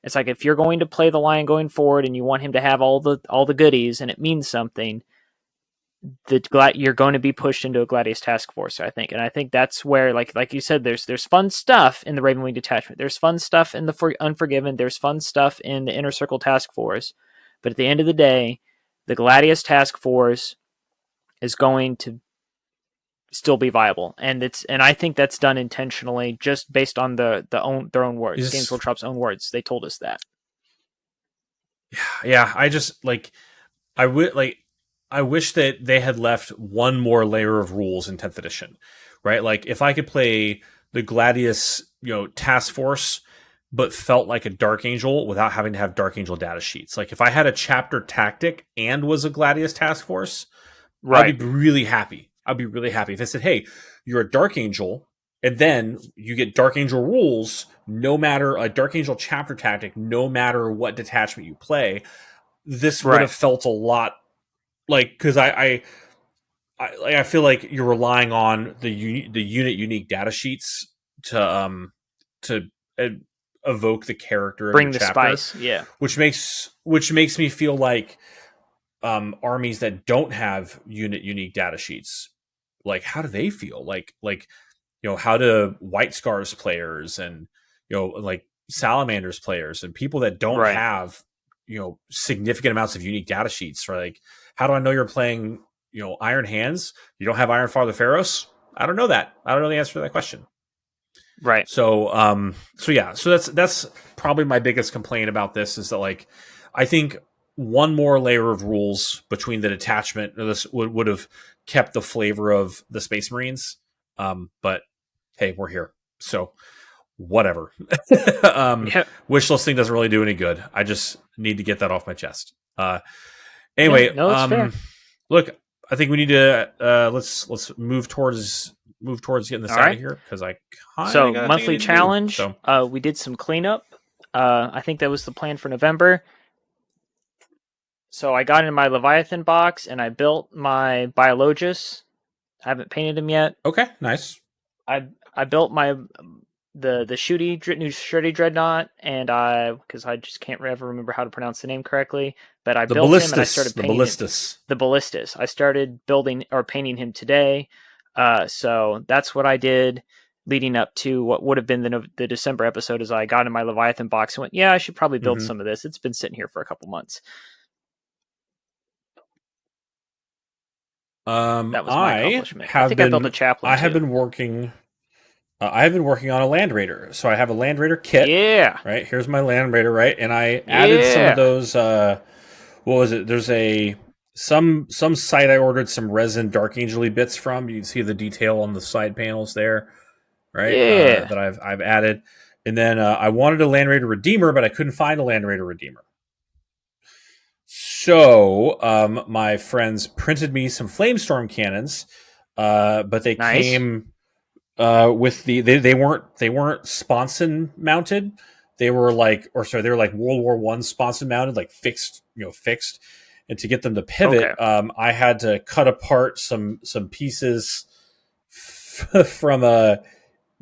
it's like, if you're going to play the Lion going forward and you want him to have all the goodies and it means something, you're going to be pushed into a Gladius Task Force, I think. And I think that's where, like you said, there's fun stuff in the Ravenwing Detachment. There's fun stuff in the Unforgiven. There's fun stuff in the Inner Circle Task Force. But at the end of the day, the Gladius Task Force is going to still be viable, and I think that's done intentionally, just based on their own words. Games Workshop's own words. They told us that. Yeah, I just I wish that they had left one more layer of rules in 10th edition, right? Like, if I could play the Gladius, Task Force, but felt like a Dark Angel without having to have Dark Angel data sheets. Like, if I had a chapter tactic and was a Gladius Task Force, right, I'd be really happy. I'd be really happy if they said, hey, you're a Dark Angel, and then you get Dark Angel rules, no matter a Dark Angel chapter tactic, no matter what detachment you play. This would have felt a lot like, because I feel like you're relying on the unit unique data sheets to evoke the character, bring of the chapter, spice, yeah. Which makes me feel like armies that don't have unit unique data sheets like how do they feel? Like how do White Scars players and like Salamanders players and people that don't Right. have significant amounts of unique data sheets, right? Like, how do I know you're playing Iron Hands? You don't have Iron Father Pharaohs? I don't know that. I don't know the answer to that question. Right. So that's probably my biggest complaint about this is that, like, I think one more layer of rules between the detachment this would have kept the flavor of the Space Marines. But hey, we're here, so whatever. Yeah. Wish listing doesn't really do any good. I just need to get that off my chest. Anyway, Yeah, no, it's fair. look, I think we need to let's move towards getting this All out of right. here because I kind So of got a thing I monthly need to do. challenge. So We did some cleanup. I think that was the plan for November. So I got in my Leviathan box and I built my Biologus. I haven't painted him yet. okay, nice. I built my the new shooty dreadnought, and because I just can't ever remember how to pronounce the name correctly, but I built him and I started painting the ballistus. I started building or painting him today. So that's what I did leading up to what would have been the December episode. As I got in my Leviathan box and went, yeah, I should probably build some of this. It's been sitting here for a couple months. That was my accomplishment. I think I built a chaplain. I have been working on a Land Raider. So I have a Land Raider kit. Yeah. Right. Here's my Land Raider. Right. And I added some of those. What was it? There's some site I ordered some resin Dark Angel bits from. You can see the detail on the side panels there. Right. Yeah. That I've added. And then I wanted a Land Raider Redeemer, but I couldn't find a Land Raider Redeemer. So my friends printed me some Flamestorm cannons, but they came with they weren't sponson mounted. They were like World War I sponson mounted, like fixed. And to get them to pivot, I had to cut apart some pieces from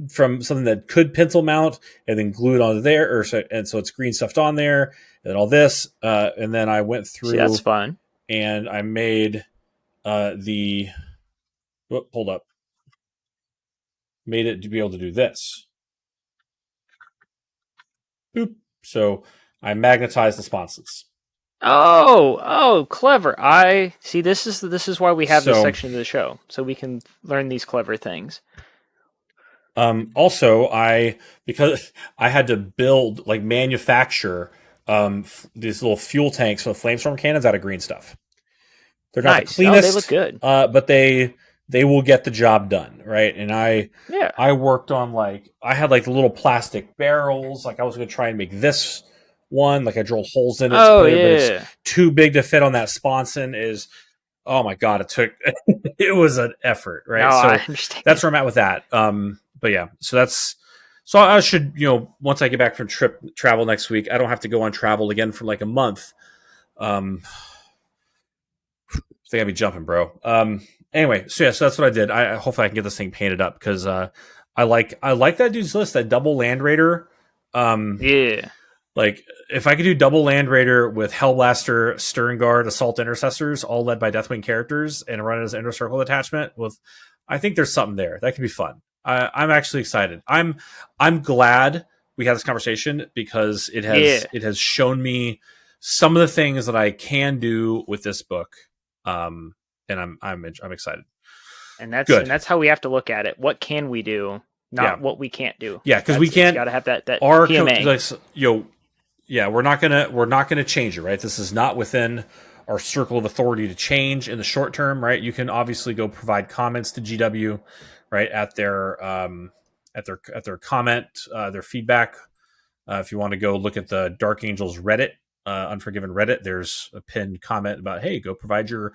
something that could pencil mount and then glue it onto there, so it's green stuffed on there, and then all this, and then I went through. See, that's fun. And I made made it to be able to do this. Boop. So I magnetized the sponsons. Oh, clever! I see. This is why we have this section of the show, so we can learn these clever things. Also, because I had to manufacture these little fuel tanks for the Flamestorm cannons out of green stuff. They're not the cleanest. They look good, but they will get the job done, right? And I worked on I had the little plastic barrels. Like I was going to try and make this one. Like I drilled holes in it, but it's too big to fit on that sponson. Oh my god! It was an effort, right? No, so I understand. That's where I'm at with that. But yeah, so I should, once I get back from travel next week, I don't have to go on travel again for a month. I think I'd be jumping, bro. Anyway, so that's what I did. Hopefully I can get this thing painted up because I like that dude's list, that double Land Raider. Like if I could do double Land Raider with Hellblaster, Sternguard, Assault Intercessors, all led by Deathwing characters, and run it as an Inner Circle attachment, I think there's something there that could be fun. I'm actually excited. I'm glad we had this conversation because it has shown me some of the things that I can do with this book, and I'm excited. And that's how we have to look at it. What can we do? Not what we can't do. Yeah, because we can't. Got to have that our PMA. We're not gonna change it, right? This is not within our circle of authority to change in the short term, right? You can obviously go provide comments to GW, right, at their comment, their feedback. If you want to go look at the Dark Angels Reddit, Unforgiven Reddit, there's a pinned comment about, hey, go provide your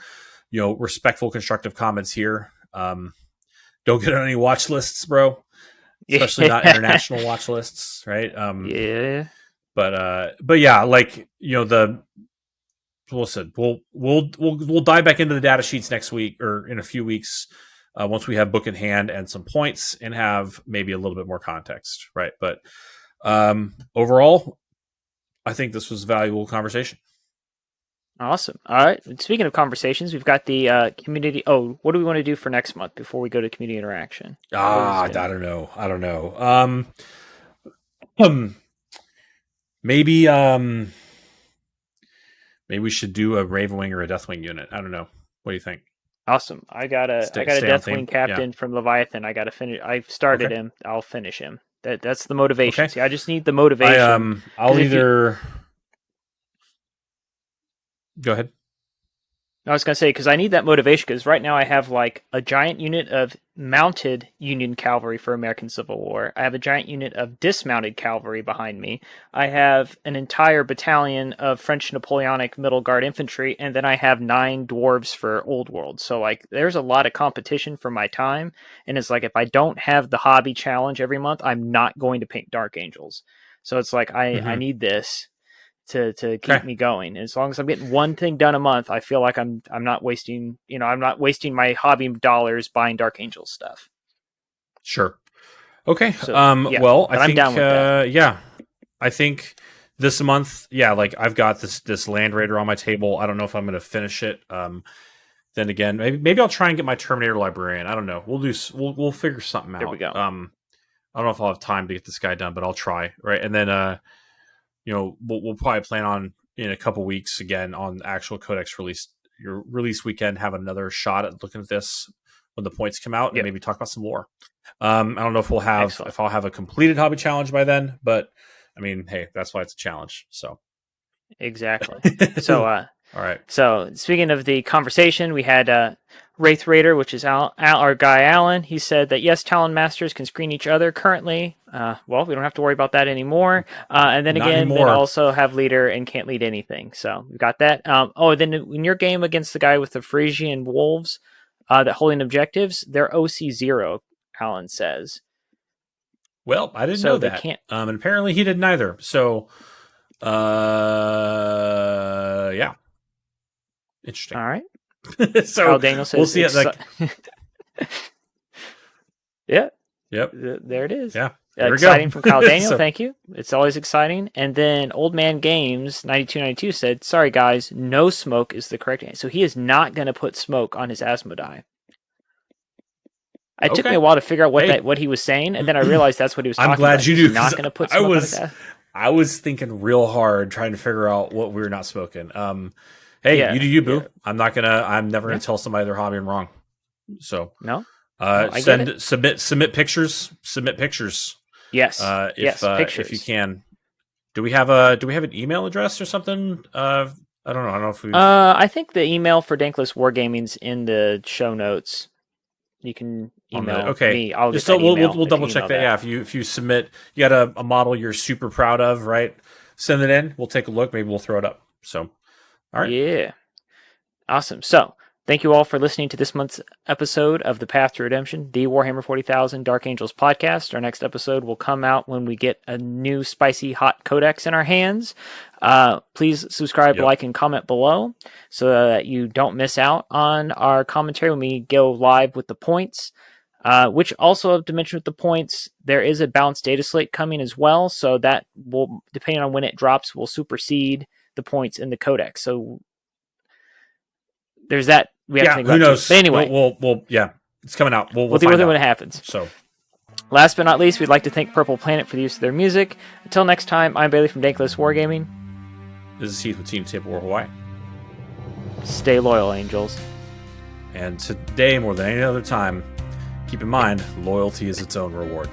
respectful, constructive comments here. Don't get on any watch lists, bro. Especially not international watch lists, right? But yeah, listen, we'll dive back into the data sheets next week or in a few weeks once we have book in hand and some points and have maybe a little bit more context, right? But overall, I think this was a valuable conversation. Awesome. All right. Speaking of conversations, we've got the community. Oh, what do we want to do for next month before we go to community interaction? I don't know. Um, maybe we should do a Ravenwing or a Deathwing unit. I don't know. What do you think? Awesome. I got a Deathwing captain from Leviathan. I got to finish. I've started him. I'll finish him. That's the motivation. Okay. See, I just need the motivation. I'll either go ahead. I was going to say, because I need that motivation, because right now I have like a giant unit of mounted Union cavalry for American Civil War. I have a giant unit of dismounted cavalry behind me. I have an entire battalion of French Napoleonic Middle Guard infantry, and then I have 9 dwarves for Old World. So like, there's a lot of competition for my time, and it's like, if I don't have the hobby challenge every month, I'm not going to paint Dark Angels. So it's like, I need this to keep me going. And as long as I'm getting one thing done a month, I feel like I'm not wasting, I'm not wasting my hobby dollars buying Dark Angel stuff. Sure. Okay. So, well, I think I'm down with that. I think this month, like I've got this Land Raider on my table. I don't know if I'm going to finish it. Then again, maybe I'll try and get my Terminator Librarian. I don't know. We'll figure something out. There we go. I don't know if I'll have time to get this guy done, but I'll try. Right. And then, we'll probably plan on in a couple weeks again on actual Codex release weekend, have another shot at looking at this when the points come out and maybe talk about some lore. I don't know if I'll have a completed hobby challenge by then, but I mean, hey, that's why it's a challenge. So exactly. So, all right. So speaking of the conversation, we had Wraith Raider, which is our guy Alan. He said that yes, Talon Masters can screen each other currently. Well, we don't have to worry about that anymore. And then again, they also have leader and can't lead anything. So we got that. Then in your game against the guy with the Frisian wolves that holding objectives, they're OC0. Alan says. Well, I didn't know that. And apparently he didn't either. So, yeah. Interesting. All right. So Kyle Daniel says we'll see it. Yeah. Yep. There it is. Yeah. Exciting from Kyle Daniel. Thank you. It's always exciting. And then Old Man Games 9292 said, "Sorry guys, no smoke is the correct answer." So he is not going to put smoke on his Asmodai. It took me a while to figure out what he was saying, and then I realized that's what he was talking about. I'm glad you knew. He's not going to put smoke on his ass. I was thinking real hard trying to figure out what we were not smoking. Hey, you do you, boo. Yeah. I'm never gonna tell somebody their hobby I'm wrong. So submit pictures. Submit pictures. Yes. Pictures. If you can. Do we have an email address or something? I don't know. I don't know if we. I think the email for Dankless Wargaming's in the show notes. You can email me. I'll just we'll double check that. Yeah, if you submit, you got a model you're super proud of, right? Send it in. We'll take a look. Maybe we'll throw it up. So. All right. Yeah. Awesome. So, thank you all for listening to this month's episode of The Path to Redemption, the Warhammer 40,000 Dark Angels podcast. Our next episode will come out when we get a new spicy hot codex in our hands. Please subscribe, like, and comment below so that you don't miss out on our commentary when we go live with the points. Which also to mention with the points, there is a balanced data slate coming as well. So that will, depending on when it drops, will supersede the points in the codex. So there's that. We have to think about. Who knows? But anyway, we'll it's coming out. We'll deal with it when it happens. So, last but not least, we'd like to thank Purple Planet for the use of their music. Until next time, I'm Bailey from Dankless Wargaming. This is Heath with Team Table War Hawaii. Stay loyal, Angels. And today, more than any other time, keep in mind, loyalty is its own reward.